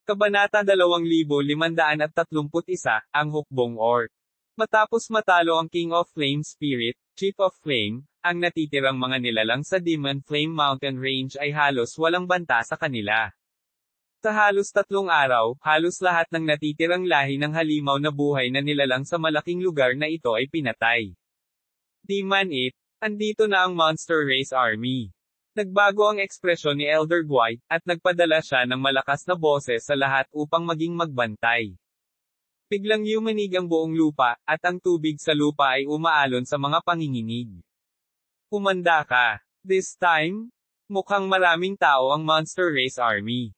Kabanata 2531, ang hukbong orc. Matapos matalo ang King of Flame Spirit, Chief of Flame, ang natitirang mga nilalang sa Demon Flame Mountain Range ay halos walang banta sa kanila. Sa halos 3 araw, halos lahat ng natitirang lahi ng halimaw na buhay na nilalang sa malaking lugar na ito ay pinatay. Di man it, andito na ang Monster Race Army. Nagbago ang ekspresyon ni Elder Guy, at nagpadala siya ng malakas na boses sa lahat upang maging magbantay. Biglang yumanig ang buong lupa, at ang tubig sa lupa ay umaalon sa mga panginginig. Humanda ka. This time, mukhang maraming tao ang Monster Race Army.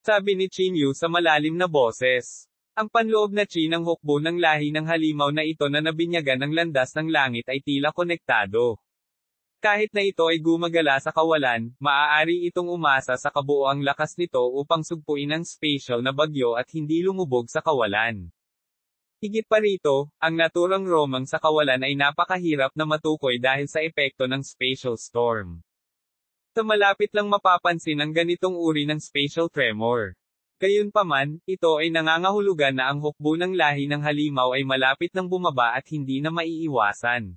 Sabi ni Chinyu sa malalim na boses. Ang panloob na chi ng hukbo ng lahi ng halimaw na ito na nabinyagan ng landas ng langit ay tila konektado. Kahit na ito ay gumagala sa kawalan, maaari itong umasa sa kabuoang lakas nito upang sugpuin ang spatial na bagyo at hindi lumubog sa kawalan. Higit pa rito, ang naturang romang sa kawalan ay napakahirap na matukoy dahil sa epekto ng spatial storm. Sa malapit lang mapapansin ang ganitong uri ng spatial tremor. Gayunpaman, ito ay nangangahulugan na ang hukbo ng lahi ng halimaw ay malapit nang bumaba at hindi na maiiwasan.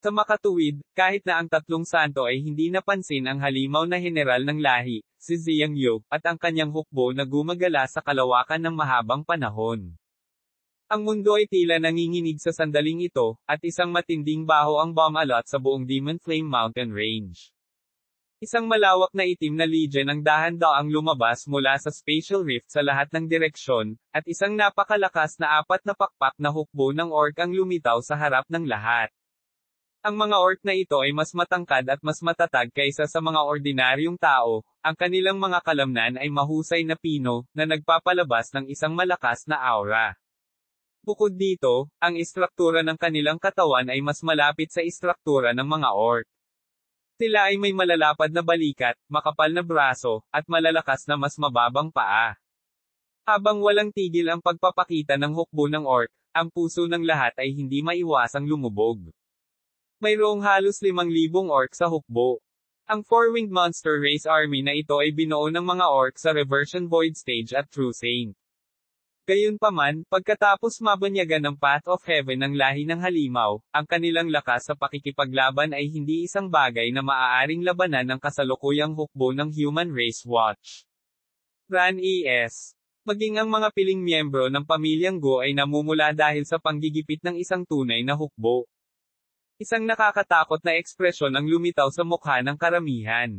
Sa makatuwid, kahit na ang tatlong santo ay hindi napansin ang halimaw na general ng lahi, si Ziyang Yu, at ang kanyang hukbo na gumagala sa kalawakan ng mahabang panahon. Ang mundo ay tila nanginginig sa sandaling ito, at isang matinding baho ang bumalot sa buong Demon Flame Mountain Range. Isang malawak na itim na legion ang dahan-daang lumabas mula sa spatial rift sa lahat ng direksyon, at isang napakalakas na 4 na pakpak na hukbo ng orc ang lumitaw sa harap ng lahat. Ang mga orc na ito ay mas matangkad at mas matatag kaysa sa mga ordinaryong tao, ang kanilang mga kalamnan ay mahusay na pino, na nagpapalabas ng isang malakas na aura. Bukod dito, ang istruktura ng kanilang katawan ay mas malapit sa istruktura ng mga orc. Sila ay may malalapad na balikat, makapal na braso, at malalakas na mas mababang paa. Habang walang tigil ang pagpapakita ng hukbo ng orc, ang puso ng lahat ay hindi maiwasang lumubog. Mayroong halos 5,000 orc sa hukbo. Ang Four-Winged Monster Race Army na ito ay binuo ng mga orc sa Reversion Void Stage at True Saint. Gayunpaman, pagkatapos mabanyagan ng Path of Heaven ng lahi ng halimaw, ang kanilang lakas sa pakikipaglaban ay hindi isang bagay na maaaring labanan ng kasalukuyang hukbo ng Human Race Watch. Ran E.S. Maging ang mga piling miyembro ng pamilyang Go ay namumula dahil sa panggigipit ng isang tunay na hukbo. Isang nakakatakot na ekspresyon ang lumitaw sa mukha ng karamihan.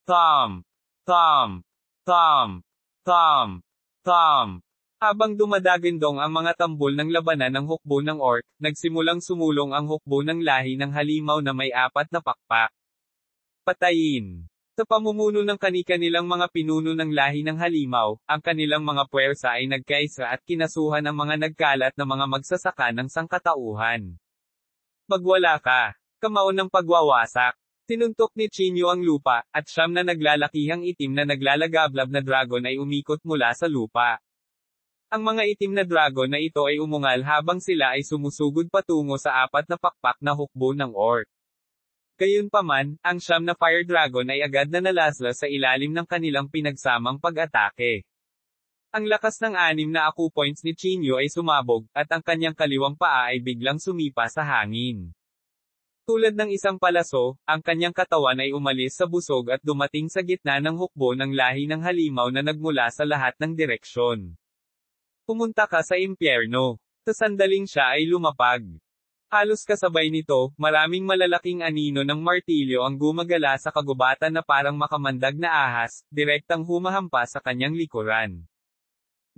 Thump! Thump! Thump! Thump! Thump! Habang dumadagindong ang mga tambol ng labanan ng hukbo ng orc, nagsimulang sumulong ang hukbo ng lahi ng halimaw na may 4 na pakpak. Patayin. Sa pamumuno ng kani-kanilang mga pinuno ng lahi ng halimaw, ang kanilang mga puwersa ay nagkaisa at kinasuhan ang mga nagkalat na mga magsasaka ng sangkatauhan. Magwala ka. Kamao ng pagwawasak. Tinuntok ni Chinyu ang lupa, at 9 na naglalakihang itim na naglalagablab na dragon ay umikot mula sa lupa. Ang mga itim na dragon na ito ay umungal habang sila ay sumusugod patungo sa 4 na pakpak na hukbo ng orc. Gayunpaman, ang 9 na fire dragon ay agad na nalaslas sa ilalim ng kanilang pinagsamang pag-atake. Ang lakas ng 6 na aku points ni Chinyu ay sumabog, at ang kanyang kaliwang paa ay biglang sumipa sa hangin. Tulad ng isang palaso, ang kanyang katawan ay umalis sa busog at dumating sa gitna ng hukbo ng lahi ng halimaw na nagmula sa lahat ng direksyon. Pumunta ka sa impyerno. Sa sandaling siya ay lumapag. Halos kasabay nito, maraming malalaking anino ng martilyo ang gumagala sa kagubatan na parang makamandag na ahas, direktang humahampas sa kanyang likuran.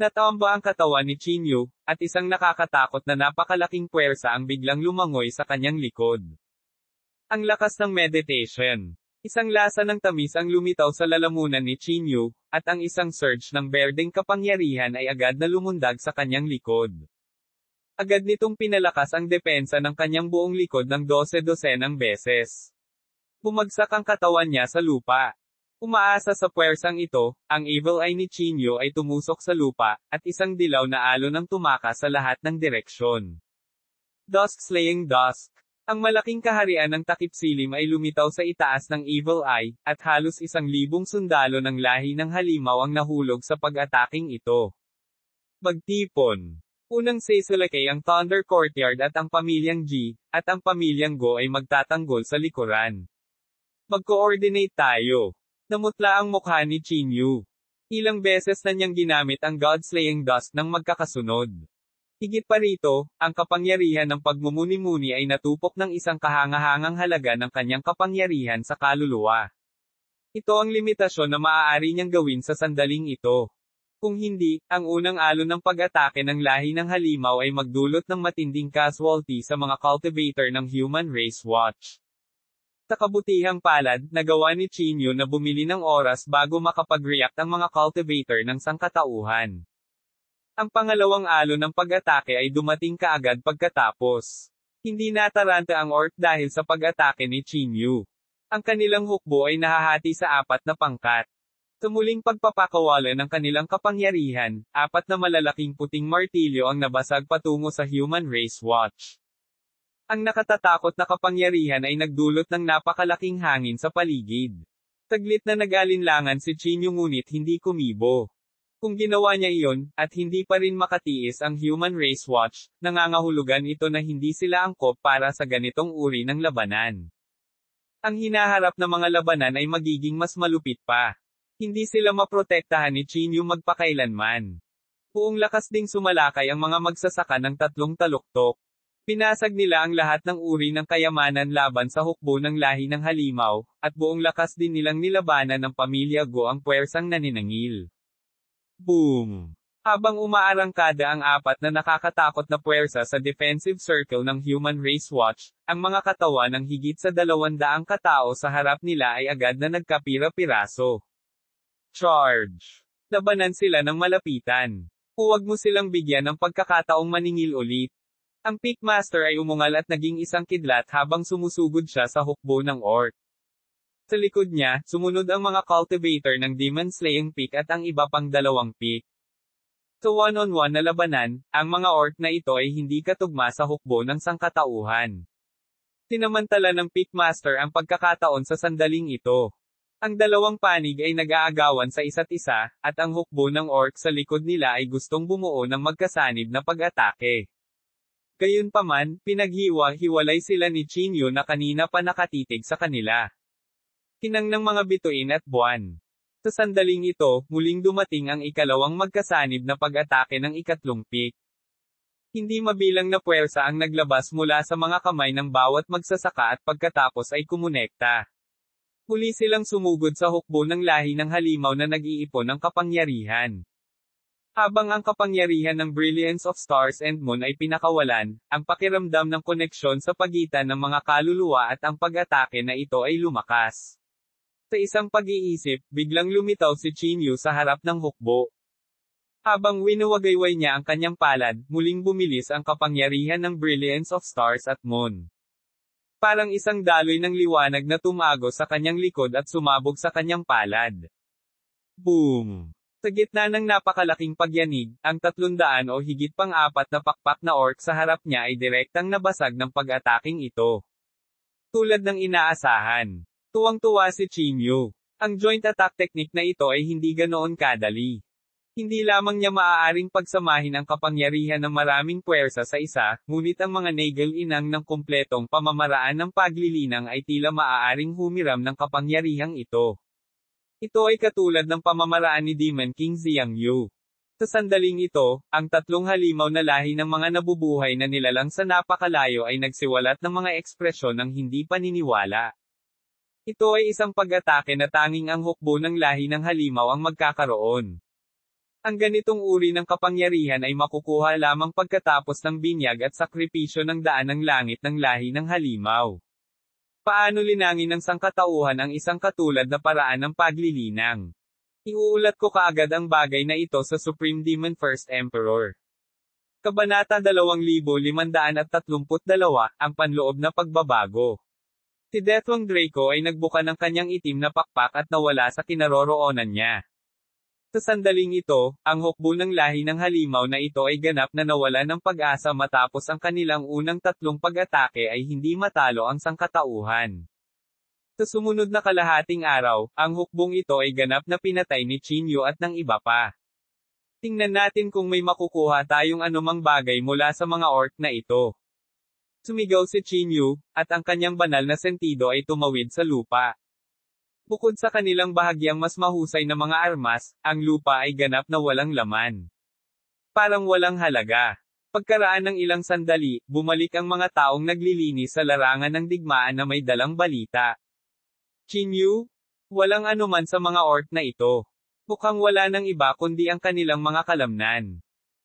Natamba ang katawan ni Chinyu, at isang nakakatakot na napakalaking puwersa ang biglang lumangoy sa kanyang likod. Ang lakas ng meditation. Isang lasa ng tamis ang lumitaw sa lalamunan ni Chinyu, at ang isang surge ng berdeng kapangyarihan ay agad na lumundag sa kanyang likod. Agad nitong pinalakas ang depensa ng kanyang buong likod ng 12 beses. Bumagsak ang katawan niya sa lupa. Umaasa sa puwersang ito, ang evil eye ni Chinyu ay tumusok sa lupa, at isang dilaw na alon ang tumakas sa lahat ng direksyon. Dusk slaying dusk. Ang malaking kaharian ng takip silim ay lumitaw sa itaas ng Evil Eye, at halos 1,000 sundalo ng lahi ng halimaw ang nahulog sa pag-ataking ito. Magtipon. Unang seselakay ang Thunder Courtyard at ang pamilyang G, at ang pamilyang Go ay magtatanggol sa likuran. Mag-coordinate tayo. Namutla ang mukha ni Chinyu. Ilang beses na niyang ginamit ang God-slaying dust ng magkakasunod. Higit pa rito, ang kapangyarihan ng pagmumuni-muni ay natupok ng isang kahangahangang halaga ng kanyang kapangyarihan sa kaluluwa. Ito ang limitasyon na maaari niyang gawin sa sandaling ito. Kung hindi, ang unang alon ng pag-atake ng lahi ng halimaw ay magdulot ng matinding casualty sa mga cultivator ng Human Race Watch. Sa kabutihang palad, nagawa ni Chinyu na bumili ng oras bago makapag-react ang mga cultivator ng sangkatauhan. Ang pangalawang alon ng pag-atake ay dumating kaagad pagkatapos. Hindi nataranta ang orc dahil sa pag-atake ni Chinyu. Ang kanilang hukbo ay nahahati sa 4 na pangkat. Sa muling pagpapakawala ng kanilang kapangyarihan, 4 na malalaking puting martilyo ang nabasag patungo sa Human Race Watch. Ang nakatatakot na kapangyarihan ay nagdulot ng napakalaking hangin sa paligid. Saglit na nag-alinlangan si Chinyu ngunit hindi kumibo. Kung ginawa niya iyon, at hindi pa rin makatiis ang Human Race Watch, nangangahulugan ito na hindi sila angkop para sa ganitong uri ng labanan. Ang hinaharap na mga labanan ay magiging mas malupit pa. Hindi sila maprotektahan ni Chinyu magpakailanman. Buong lakas ding sumalakay ang mga magsasaka ng 3 taluktok. Pinasag nila ang lahat ng uri ng kayamanan laban sa hukbo ng lahi ng halimaw, at buong lakas din nilang nilabanan ng pamilya Go ang puwersang naninangil. Boom! Habang umaarangkada ang 4 na nakakatakot na puwersa sa defensive circle ng Human Race Watch, ang mga katawan ng higit sa 200 katao sa harap nila ay agad na nagkapira-piraso. Charge! Labanan sila ng malapitan. Huwag mo silang bigyan ng pagkakataong maningil ulit. Ang Pickmaster ay umungal at naging isang kidlat habang sumusugod siya sa hukbo ng orc. Sa likod niya, sumunod ang mga cultivator ng Demon Slaying Pick at ang iba pang 2 pick. Sa one-on-one na labanan, ang mga orc na ito ay hindi katugma sa hukbo ng sangkatauhan. Sinamantala ng Pickmaster ang pagkakataon sa sandaling ito. Ang 2 panig ay nag-aagawan sa isa't isa, at ang hukbo ng orc sa likod nila ay gustong bumuo ng magkasanib na pag-atake. Gayunpaman, pinaghiwa-hiwalay sila ni Chinyu na kanina pa nakatitig sa kanila. Kinang ng mga bituin at buwan. Sa sandaling ito, muling dumating ang ikalawang magkasanib na pag-atake ng 3 pick. Hindi mabilang na puwersa ang naglabas mula sa mga kamay ng bawat magsasaka at pagkatapos ay kumonekta. Muli silang sumugod sa hukbo ng lahi ng halimaw na nag-iipon ng kapangyarihan. Habang ang kapangyarihan ng Brilliance of Stars and Moon ay pinakawalan, ang pakiramdam ng koneksyon sa pagitan ng mga kaluluwa at ang pag-atake na ito ay lumakas. Sa isang pag-iisip, biglang lumitaw si Chinyu sa harap ng hukbo. Habang winuwagayway niya ang kanyang palad, muling bumilis ang kapangyarihan ng Brilliance of Stars at Moon. Parang isang daloy ng liwanag na tumago sa kanyang likod at sumabog sa kanyang palad. Boom! Sa gitna ng napakalaking pagyanig, ang 300 o higit pang 4 na pakpak na orc sa harap niya ay direktang nabasag ng pag-ataking ito. Tulad ng inaasahan. Tuwang-tuwa si Chinyu. Ang joint attack technique na ito ay hindi ganoon kadali. Hindi lamang niya maaaring pagsamahin ang kapangyarihan ng maraming puwersa sa isa, ngunit ang mga nagel-inang ng kumpletong pamamaraan ng paglilinang ay tila maaaring humiram ng kapangyarihang ito. Ito ay katulad ng pamamaraan ni Demon King Xiangyu. Sa sandaling ito, ang 3 halimaw na lahi ng mga nabubuhay na nilalang sa napakalayo ay nagsiwalat ng mga ekspresyon ng hindi paniniwala. Ito ay isang pag-atake na tanging ang hukbo ng lahi ng halimaw ang magkakaroon. Ang ganitong uri ng kapangyarihan ay makukuha lamang pagkatapos ng binyag at sakripisyo ng daan ng langit ng lahi ng halimaw. Paano linangin ng sangkatauhan ang isang katulad na paraan ng paglilinang? Iuulat ko kaagad ang bagay na ito sa Supreme Demon First Emperor. Kabanata 2532, ang panloob na pagbabago. Si Deathwing Draco ay nagbuka ng kanyang itim na pakpak at nawala sa kinaroroonan niya. Sa sandaling ito, ang hukbo ng lahi ng halimaw na ito ay ganap na nawalan ng pag-asa matapos ang kanilang unang 3 pag-atake ay hindi matalo ang sangkatauhan. Sa sumunod na kalahating araw, ang hukbong ito ay ganap na pinatay ni Chinyu at ng iba pa. Tingnan natin kung may makukuha tayong anumang bagay mula sa mga orc na ito. Sumigaw si Chinyu, at ang kanyang banal na sentido ay tumawid sa lupa. Bukod sa kanilang bahagyang mas mahusay na mga armas, ang lupa ay ganap na walang laman. Parang walang halaga. Pagkaraan ng ilang sandali, bumalik ang mga taong naglilinis sa larangan ng digmaan na may dalang balita. Chinyu? Walang anuman sa mga orc na ito. Mukhang wala ng iba kundi ang kanilang mga kalamnan.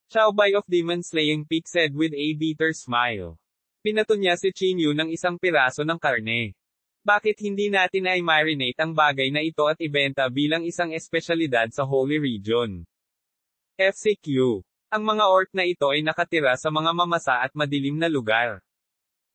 Xiaobai of Demon Slaying Peak said with a bitter smile. Pinato niya si Chinyu ng isang piraso ng karne. Bakit hindi natin ay marinate ang bagay na ito at ibenta bilang isang espesyalidad sa Holy Region? FCQ. Ang mga orc na ito ay nakatira sa mga mamasa at madilim na lugar.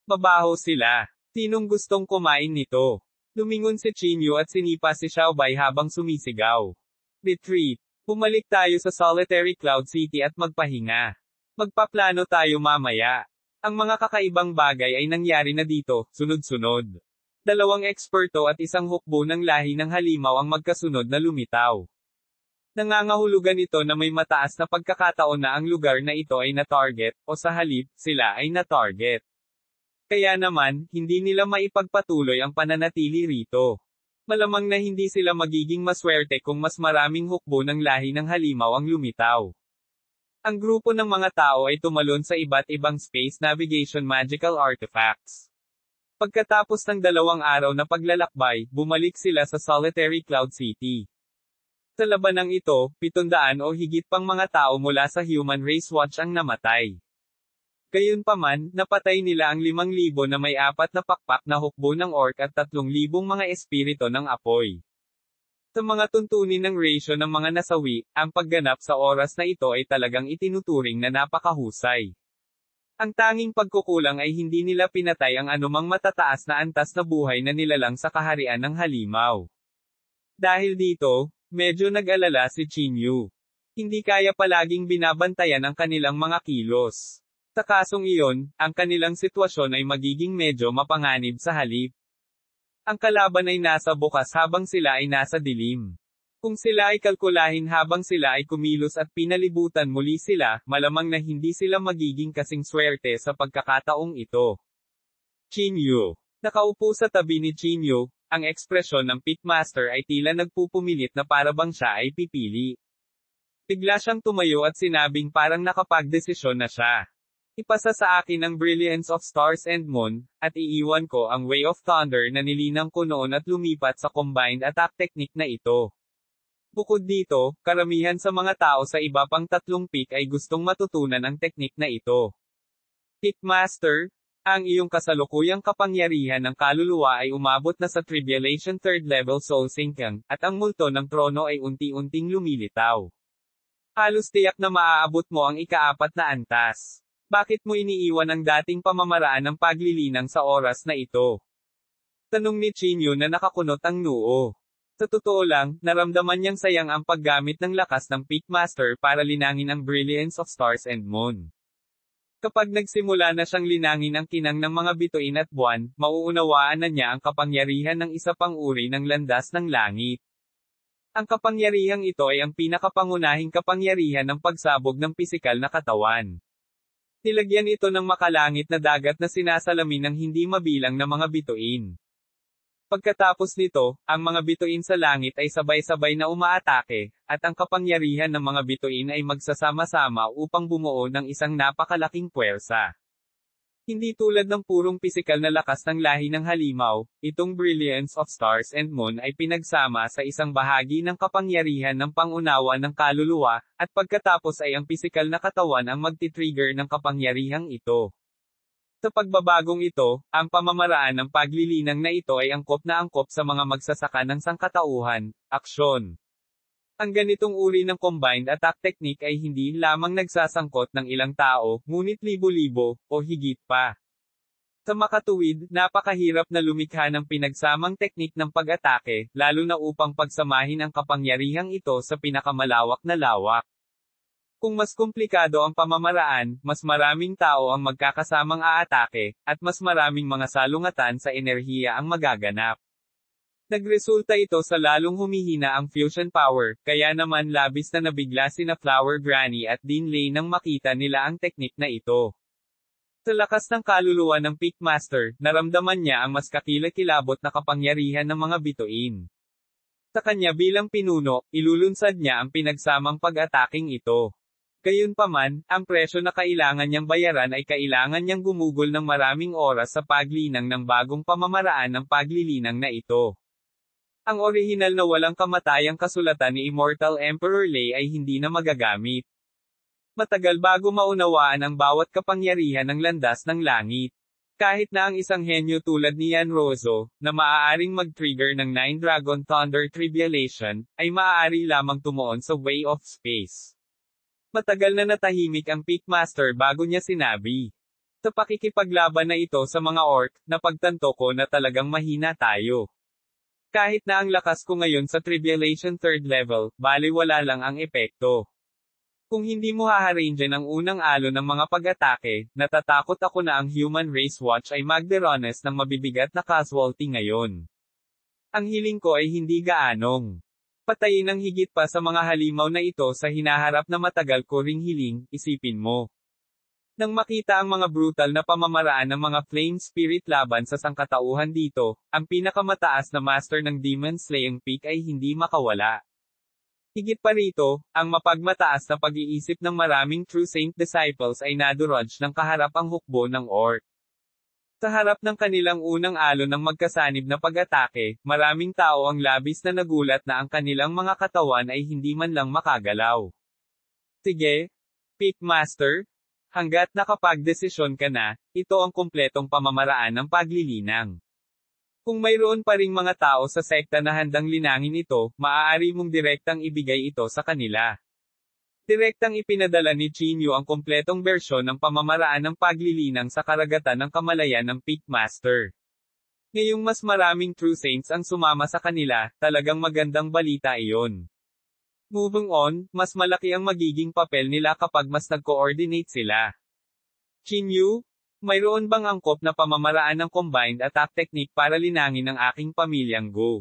Mabaho sila. Sinong gustong kumain nito? Lumingon si Chinyu at sinipa si Xiaobai habang sumisigaw. Retreat. Bumalik tayo sa Solitary Cloud City at magpahinga. Magpaplano tayo mamaya. Ang mga kakaibang bagay ay nangyari na dito, sunod-sunod. 2 eksperto at isang hukbo ng lahi ng halimaw ang magkasunod na lumitaw. Nangangahulugan ito na may mataas na pagkakataon na ang lugar na ito ay na-target, o sa halip, sila ay na-target. Kaya naman, hindi nila maipagpatuloy ang pananatili rito. Malamang na hindi sila magiging maswerte kung mas maraming hukbo ng lahi ng halimaw ang lumitaw. Ang grupo ng mga tao ay tumalon sa iba't ibang space navigation magical artifacts. Pagkatapos ng 2 araw na paglalakbay, bumalik sila sa Solitary Cloud City. Sa labanang ito, 700 o higit pang mga tao mula sa Human Race Watch ang namatay. Gayunpaman, napatay nila ang 5,000 na may 4 na pakpak na hukbo ng orc at 3,000 mga espirito ng apoy. Sa mga tuntunin ng ratio ng mga nasawi, ang pagganap sa oras na ito ay talagang itinuturing na napakahusay. Ang tanging pagkukulang ay hindi nila pinatay ang anumang matataas na antas na buhay na nilalang sa kaharian ng halimaw. Dahil dito, medyo nag-alala si Chinyu. Hindi kaya palaging binabantayan ang kanilang mga kilos. Sa kasong iyon, ang kanilang sitwasyon ay magiging medyo mapanganib sa halip. Ang kalaban ay nasa bukas habang sila ay nasa dilim. Kung sila ay kalkulahin habang sila ay kumilos at pinalibutan muli sila, malamang na hindi sila magiging kasing swerte sa pagkakataong ito. Chinyu. Nakaupo sa tabi ni Chinyu, ang ekspresyon ng Pitmaster ay tila nagpupumilit na parabang siya ay pipili. Bigla siyang tumayo at sinabing parang nakapagdesisyon na siya. Ipasa sa akin ang Brilliance of Stars and Moon, at iiwan ko ang Way of Thunder na nilinang ko noon at lumipat sa combined attack technique na ito. Bukod dito, karamihan sa mga tao sa iba pang 3 peak ay gustong matutunan ang teknik na ito. Pitmaster, ang iyong kasalukuyang kapangyarihan ng kaluluwa ay umabot na sa Tribulation 3rd level Soul Sinking, at ang multo ng trono ay unti-unting lumilitaw. Halos tiyak na maaabot mo ang ika-4 na antas. Bakit mo iniiwan ang dating pamamaraan ng paglilinang sa oras na ito? Tanong ni Chinyu na nakakunot ang noo. Sa totoo lang, naramdaman niyang sayang ang paggamit ng lakas ng Pitmaster para linangin ang Brilliance of Stars and Moon. Kapag nagsimula na siyang linangin ang kinang ng mga bituin at buwan, mauunawaan na niya ang kapangyarihan ng isa pang uri ng landas ng langit. Ang kapangyarihang ito ay ang pinakapangunahing kapangyarihan ng pagsabog ng pisikal na katawan. Nilagyan ito ng makalangit na dagat na sinasalamin ng hindi mabilang na mga bituin. Pagkatapos nito, ang mga bituin sa langit ay sabay-sabay na umaatake, at ang kapangyarihan ng mga bituin ay magsasama-sama upang bumuo ng isang napakalaking puwersa. Hindi tulad ng purong pisikal na lakas ng lahi ng halimaw, itong Brilliance of Stars and Moon ay pinagsama sa isang bahagi ng kapangyarihan ng pangunawa ng kaluluwa, at pagkatapos ay ang pisikal na katawan ang magti-trigger ng kapangyarihang ito. Sa pagbabagong ito, ang pamamaraan ng paglilinang na ito ay angkop na angkop sa mga magsasaka ng sangkatauhan, aksyon. Ang ganitong uri ng combined attack technique ay hindi lamang nagsasangkot ng ilang tao, ngunit libo-libo, o higit pa. Sa makatuwid, napakahirap na lumikha ng pinagsamang teknik ng pag-atake, lalo na upang pagsamahin ang kapangyarihang ito sa pinakamalawak na lawak. Kung mas komplikado ang pamamaraan, mas maraming tao ang magkakasamang aatake, at mas maraming mga salungatan sa enerhiya ang magaganap. Nagresulta ito sa lalong humihina ang fusion power, kaya naman labis na nabigla sina Flower Granny at Dean Lay nang makita nila ang teknik na ito. Sa lakas ng kaluluwa ng Peakmaster, naramdaman niya ang mas kakilakilabot na kapangyarihan ng mga bituin. Sa kanya bilang pinuno, ilulunsad niya ang pinagsamang pag-ataking ito. Gayunpaman, ang presyo na kailangan niyang bayaran ay kailangan niyang gumugol ng maraming oras sa paglinang ng bagong pamamaraan ng paglilinang na ito. Ang orihinal na walang kamatayang kasulatan ni Immortal Emperor Lei ay hindi na magagamit. Matagal bago maunawaan ang bawat kapangyarihan ng landas ng langit. Kahit na ang isang henyo tulad ni Yan Rozo, na maaaring mag-trigger ng Nine Dragon Thunder Tribulation, ay maaari lamang tumuon sa Way of Space. Matagal na natahimik ang Peakmaster bago niya sinabi. Sa pakikipaglaban na ito sa mga orc, napagtanto ko na talagang mahina tayo. Kahit na ang lakas ko ngayon sa Tribulation 3rd level, baliwala lang ang epekto. Kung hindi mo haharange ang unang alon ng mga pag-atake, natatakot ako na ang Human Race Watch ay magderones ng mabibigat na casualty ngayon. Ang hiling ko ay hindi gaanong patayin ang higit pa sa mga halimaw na ito sa hinaharap na matagal ko ring hiling, isipin mo. Nang makita ang mga brutal na pamamaraan ng mga Flame Spirit laban sa sangkatauhan dito, ang pinakamataas na master ng Demon Slaying Peak ay hindi makawala. Higit pa rito, ang mapagmataas na pag-iisip ng maraming True Saint Disciples ay nadurudge ng kaharap ang hukbo ng orc. Sa harap ng kanilang unang alon ng magkasanib na pag-atake, maraming tao ang labis na nagulat na ang kanilang mga katawan ay hindi man lang makagalaw. Sige, Peakmaster, hanggat nakapagdesisyon ka na, ito ang kumpletong pamamaraan ng paglilinang. Kung mayroon pa ring mga tao sa sekta na handang linangin ito, maaari mong direktang ibigay ito sa kanila. Direktang ipinadala ni Chinyu ang kumpletong bersyon ng pamamaraan ng paglilinang sa karagatan ng kamalayan ng Peakmaster. Ngayong mas maraming True Saints ang sumama sa kanila, talagang magandang balita iyon. Moving on, mas malaki ang magiging papel nila kapag mas nag-coordinate sila. Chinyu, mayroon bang angkop na pamamaraan ng combined attack technique para linangin ang aking pamilyang Go?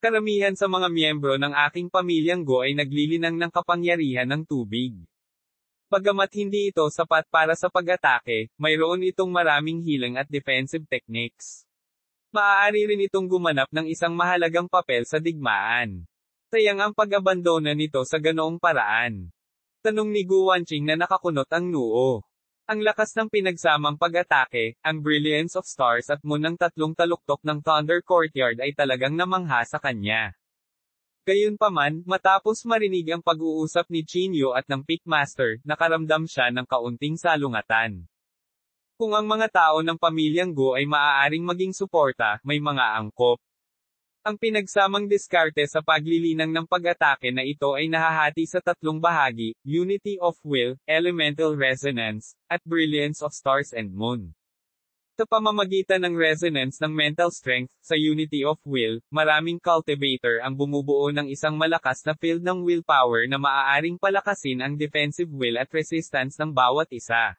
Karamihan sa mga miyembro ng aking pamilyang Go ay naglilinang ng kapangyarihan ng tubig. Bagamat hindi ito sapat para sa pag-atake, mayroon itong maraming healing at defensive techniques. Maaari rin itong gumanap ng isang mahalagang papel sa digmaan. Sayang ang pag-abandona nito sa ganoong paraan. Tanong ni Gu Wanqing na nakakunot ang noo. Ang lakas ng pinagsamang pag-atake, ang Brilliance of Stars at Moon ng tatlong taluktok ng Thunder Courtyard ay talagang namangha sa kanya. Gayunpaman, matapos marinig ang pag-uusap ni Chinyu at ng Peakmaster, nakaramdam siya ng kaunting salungatan. Kung ang mga tao ng pamilyang Go ay maaaring maging suporta, may mga angkop. Ang pinagsamang diskarte sa paglilinang ng pag-atake na ito ay nahahati sa tatlong bahagi, Unity of Will, Elemental Resonance, at Brilliance of Stars and Moon. Sa pamamagitan ng resonance ng mental strength, sa Unity of Will, maraming cultivator ang bumubuo ng isang malakas na field ng willpower na maaaring palakasin ang defensive will at resistance ng bawat isa.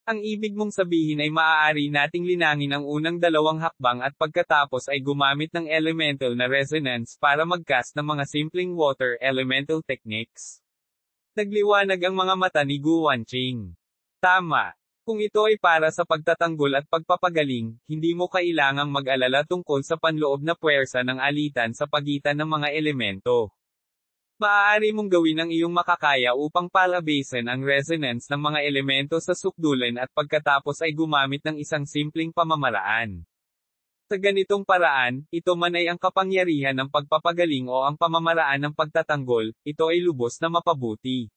Ang ibig mong sabihin ay maaari nating linangin ang unang dalawang hakbang at pagkatapos ay gumamit ng elemental na resonance para mag-cast ng mga simpleng water elemental techniques. Nagliwanag ang mga mata ni Gu Wanqing. Tama. Kung ito ay para sa pagtatanggol at pagpapagaling, hindi mo kailangang mag-alala tungkol sa panloob na puwersa ng alitan sa pagitan ng mga elemento. Maaari mong gawin ang iyong makakaya upang palabasin ang resonance ng mga elemento sa sukdulan at pagkatapos ay gumamit ng isang simpleng pamamaraan. Sa ganitong paraan, ito man ay ang kapangyarihan ng pagpapagaling o ang pamamaraan ng pagtatanggol, ito ay lubos na mapabuti.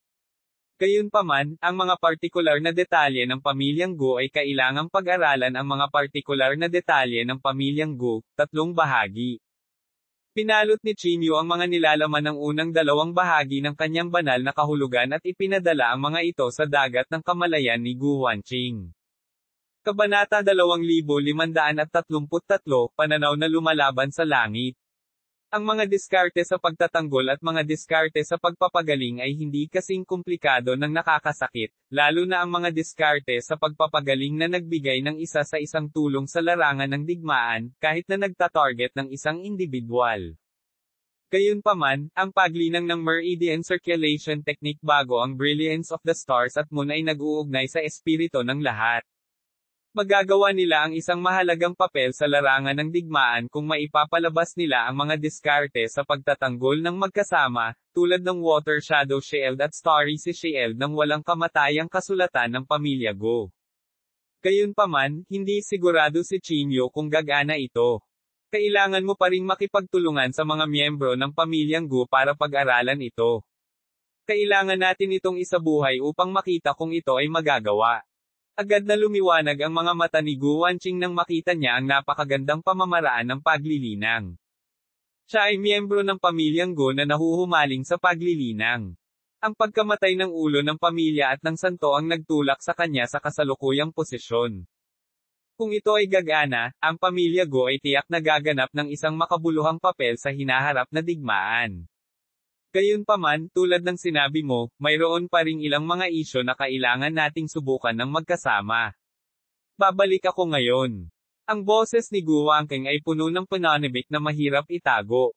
Gayunpaman, ang mga partikular na detalye ng pamilyang Go ay kailangang pag-aralan ang mga partikular na detalye ng pamilyang Go, tatlong bahagi. Pinalot ni Chinyu ang mga nilalaman ng unang dalawang bahagi ng kanyang banal na kahulugan at ipinadala ang mga ito sa dagat ng kamalayan ni Gu Wanqing. Kabanata 2533, Pananaw na lumalaban sa langit. Ang mga diskarte sa pagtatanggol at mga diskarte sa pagpapagaling ay hindi kasing komplikado ng nakakasakit, lalo na ang mga diskarte sa pagpapagaling na nagbigay ng isa sa isang tulong sa larangan ng digmaan, kahit na nagtatarget ng isang individual. Gayunpaman, ang paglinang ng meridian circulation technique bago ang brilliance of the stars at moon ay nag-uugnay sa espiritu ng lahat. Magagawa nila ang isang mahalagang papel sa larangan ng digmaan kung maipapalabas nila ang mga diskarte sa pagtatanggol ng magkasama, tulad ng Water Shadow Shield at Starry Sea Shield ng walang kamatayang kasulatan ng pamilya Go. Gayunpaman, hindi sigurado si Chinyo kung gagana ito. Kailangan mo pa ring makipagtulungan sa mga miyembro ng pamilyang Go para pag-aralan ito. Kailangan natin itong isabuhay upang makita kung ito ay magagawa. Agad na lumiwanag ang mga mata ni Gu Wanqing nang makita niya ang napakagandang pamamaraan ng paglilinang. Siya ay miyembro ng pamilyang Go na nahuhumaling sa paglilinang. Ang pagkamatay ng ulo ng pamilya at ng santo ang nagtulak sa kanya sa kasalukuyang posisyon. Kung ito ay gagana, ang pamilya Go ay tiyak na gaganap ng isang makabuluhang papel sa hinaharap na digmaan. Gayunpaman, tulad ng sinabi mo, mayroon pa ring ilang mga isyo na kailangan nating subukan ng magkasama. Babalik ako ngayon. Ang boses ni Gu Wanqing ay puno ng pananabik na mahirap itago.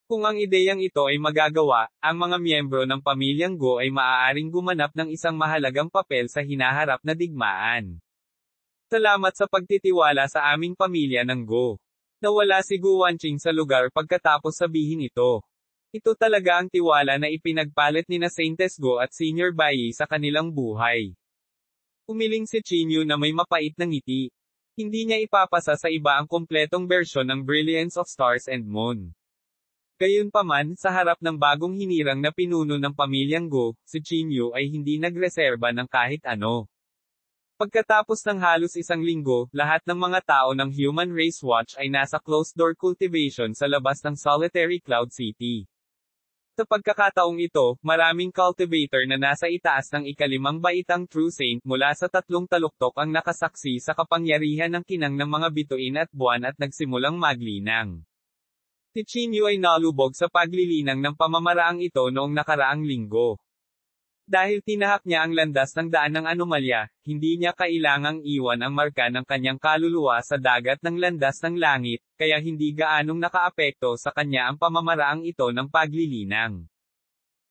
Kung ang ideyang ito ay magagawa, ang mga miyembro ng pamilyang Go ay maaaring gumanap ng isang mahalagang papel sa hinaharap na digmaan. Salamat sa pagtitiwala sa aming pamilya ng Go. Nawala si Gu Wanqing sa lugar pagkatapos sabihin ito. Ito talaga ang tiwala na ipinagpalit ni na Saintes Go at Senior Bai sa kanilang buhay. Umiling si Chinyu na may mapait na ngiti. Hindi niya ipapasa sa iba ang kompletong bersyon ng Brilliance of Stars and Moon. Gayunpaman, sa harap ng bagong hinirang na pinuno ng pamilyang Go, si Chinyu ay hindi nagreserba ng kahit ano. Pagkatapos ng halos isang linggo, lahat ng mga tao ng Human Race Watch ay nasa closed-door cultivation sa labas ng Solitary Cloud City. Sa pagkakataong ito, maraming cultivator na nasa itaas ng ikalimang baitang True Saint mula sa tatlong taluktok ang nakasaksi sa kapangyarihan ng kinang ng mga bituin at buwan at nagsimulang maglinang. Si Chinyu ay nalubog sa paglilinang ng pamamaraang ito noong nakaraang linggo. Dahil tinahak niya ang landas ng daan ng anomalya, hindi niya kailangang iwan ang marka ng kanyang kaluluwa sa dagat ng landas ng langit, kaya hindi gaanong nakaapekto sa kanya ang pamamaraang ito ng paglilinang.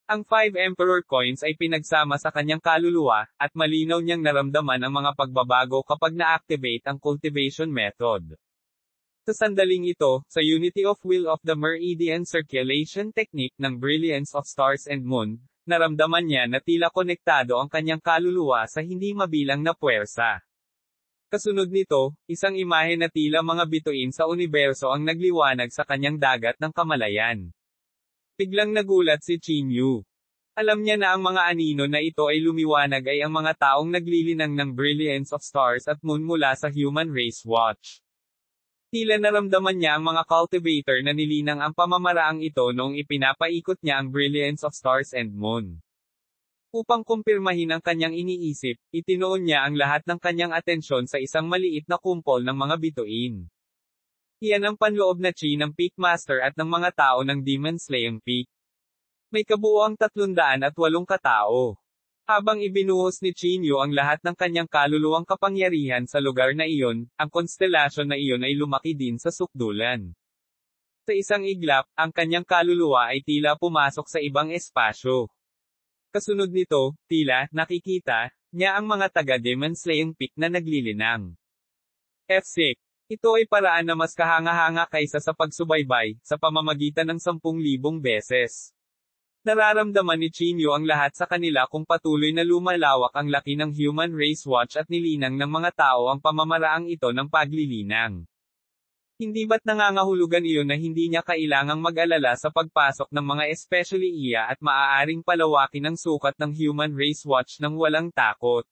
Ang 5 Emperor Coins ay pinagsama sa kanyang kaluluwa, at malinaw niyang naramdaman ang mga pagbabago kapag na-activate ang cultivation method. Sa sandaling ito, sa Unity of Will of the Meridian Circulation Technique ng Brilliance of Stars and Moon, naramdaman niya na tila konektado ang kanyang kaluluwa sa hindi mabilang na puwersa. Kasunod nito, isang imahe na tila mga bituin sa universo ang nagliwanag sa kanyang dagat ng kamalayan. Biglang nagulat si Chinyu. Alam niya na ang mga anino na ito ay lumiwanag ay ang mga taong naglilinang ng Brilliance of Stars at Moon mula sa Human Race Watch. Tila naramdaman niya ang mga cultivator na nilinang ang pamamaraang ito noong ipinapaikot niya ang Brilliance of Stars and Moon. Upang kumpirmahin ang kanyang iniisip, itinoon niya ang lahat ng kanyang atensyon sa isang maliit na kumpol ng mga bituin. Iyan ang panloob na chi ng Peak Master at ng mga tao ng Demon Slaying Peak. May kabuuang 308 katao. Habang ibinuhos ni Chinyu ang lahat ng kanyang kaluluwang kapangyarihan sa lugar na iyon, ang konstelasyon na iyon ay lumaki din sa sukdulan. Sa isang iglap, ang kanyang kaluluwa ay tila pumasok sa ibang espasyo. Kasunod nito, tila, nakikita, niya ang mga taga-Demon Slaying Peak na naglilinang. F6. Ito ay paraan na mas kahanga-hanga kaysa sa pagsubaybay, sa pamamagitan ng 10,000 beses. Nararamdaman ni Chinyu ang lahat sa kanila kung patuloy na lumalawak ang laki ng Human Race Watch at nilinang ng mga tao ang pamamaraang ito ng paglilinang. Hindi ba't nangangahulugan iyon na hindi niya kailangang mag-alala sa pagpasok ng mga especially iya at maaaring palawakin ang sukat ng Human Race Watch ng walang takot?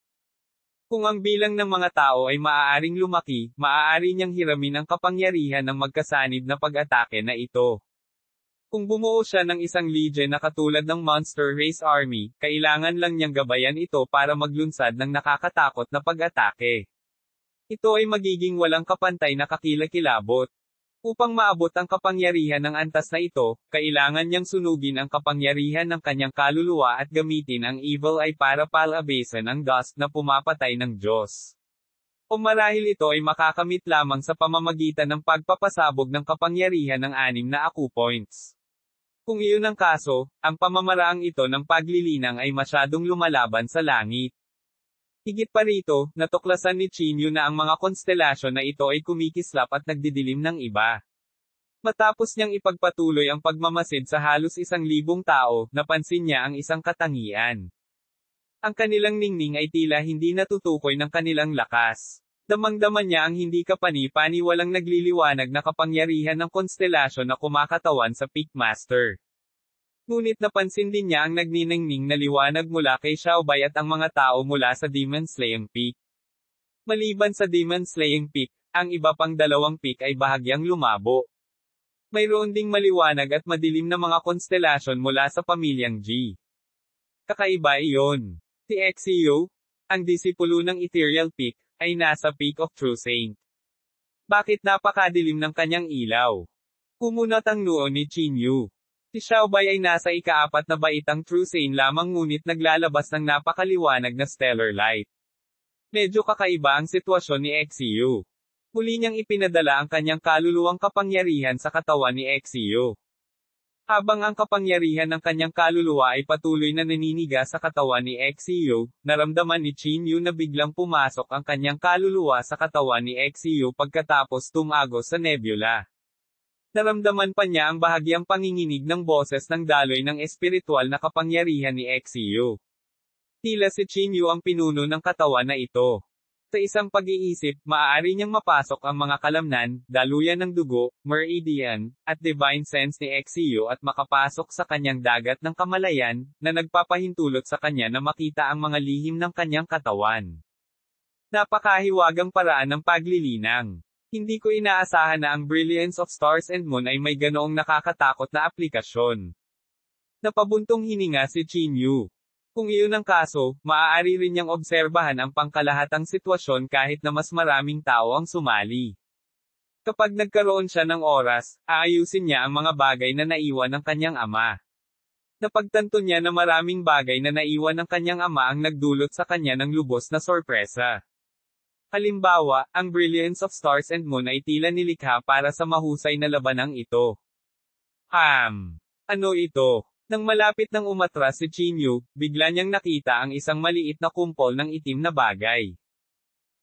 Kung ang bilang ng mga tao ay maaaring lumaki, maaari niyang hiramin ang kapangyarihan ng magkasanib na pag-atake na ito. Kung bumuo siya ng isang legion na katulad ng Monster Race Army, kailangan lang niyang gabayan ito para maglunsad ng nakakatakot na pag-atake. Ito ay magiging walang kapantay na kakilakilabot. Upang maabot ang kapangyarihan ng antas na ito, kailangan niyang sunugin ang kapangyarihan ng kanyang kaluluwa at gamitin ang evil eye para palabasan ang dust na pumapatay ng Diyos. O marahil ito ay makakamit lamang sa pamamagitan ng pagpapasabog ng kapangyarihan ng 6 na aku points. Kung iyon ang kaso, ang pamamaraang ito ng paglilinang ay masyadong lumalaban sa langit. Higit pa rito, natuklasan ni Chinyu na ang mga konstelasyon na ito ay kumikislap at nagdidilim ng iba. Matapos niyang ipagpatuloy ang pagmamasid sa halos 1,000 tao, napansin niya ang isang katangian. Ang kanilang ningning ay tila hindi natutukoy ng kanilang lakas. Damang-daman niya ang hindi kapani-pani walang nagliliwanag na kapangyarihan ng konstelasyon na kumakatawan sa Peak Master. Ngunit napansin din niya ang nagniningning na liwanag mula kay Xiaobei at ang mga tao mula sa Demon Slaying Peak. Maliban sa Demon Slaying Peak, ang iba pang 2 peak ay bahagyang lumabo. Mayroon ding maliwanag at madilim na mga konstelasyon mula sa pamilyang G. Kakaiba iyon. Si Exio, ang disipulo ng Ethereal Peak, ay nasa Peak of True Saint. Bakit napakadilim ng kanyang ilaw? Kumunat ang noo ni Chinyu. Si Xiaobei ay nasa ika-4 na baitang True Saint lamang ngunit naglalabas ng napakaliwanag na stellar light. Medyo kakaiba ang sitwasyon ni Exio. Muli niyang ipinadala ang kanyang kaluluwang kapangyarihan sa katawan ni Exio. Habang ang kapangyarihan ng kanyang kaluluwa ay patuloy na naniniga sa katawan ni Exio, naramdaman ni Chinyu na biglang pumasok ang kanyang kaluluwa sa katawan ni Exio pagkatapos tumagos sa nebula. Naramdaman pa niya ang bahagyang panginginig ng boses ng daloy ng espiritual na kapangyarihan ni Exio. Tila si Chinyu ang pinuno ng katawan na ito. Sa isang pag-iisip, maaari niyang mapasok ang mga kalamnan, daluyan ng dugo, meridian, at divine sense ni Exio at makapasok sa kanyang dagat ng kamalayan, na nagpapahintulot sa kanya na makita ang mga lihim ng kanyang katawan. Napakahiwagang paraan ng paglilinang. Hindi ko inaasahan na ang Brilliance of Stars and Moon ay may ganoong nakakatakot na aplikasyon. Napabuntong hininga si Chinyu. Kung iyon ang kaso, maaari rin niyang obserbahan ang pangkalahatang sitwasyon kahit na mas maraming tao ang sumali. Kapag nagkaroon siya ng oras, aayusin niya ang mga bagay na naiwan ng kanyang ama. Napagtanto niya na maraming bagay na naiwan ng kanyang ama ang nagdulot sa kanya ng lubos na sorpresa. Halimbawa, ang Brilliance of Stars and Moon ay tila nilikha para sa mahusay na labanang ito. Ano ito? Nang malapit nang umatras si Chinyu, bigla niyang nakita ang isang maliit na kumpol ng itim na bagay.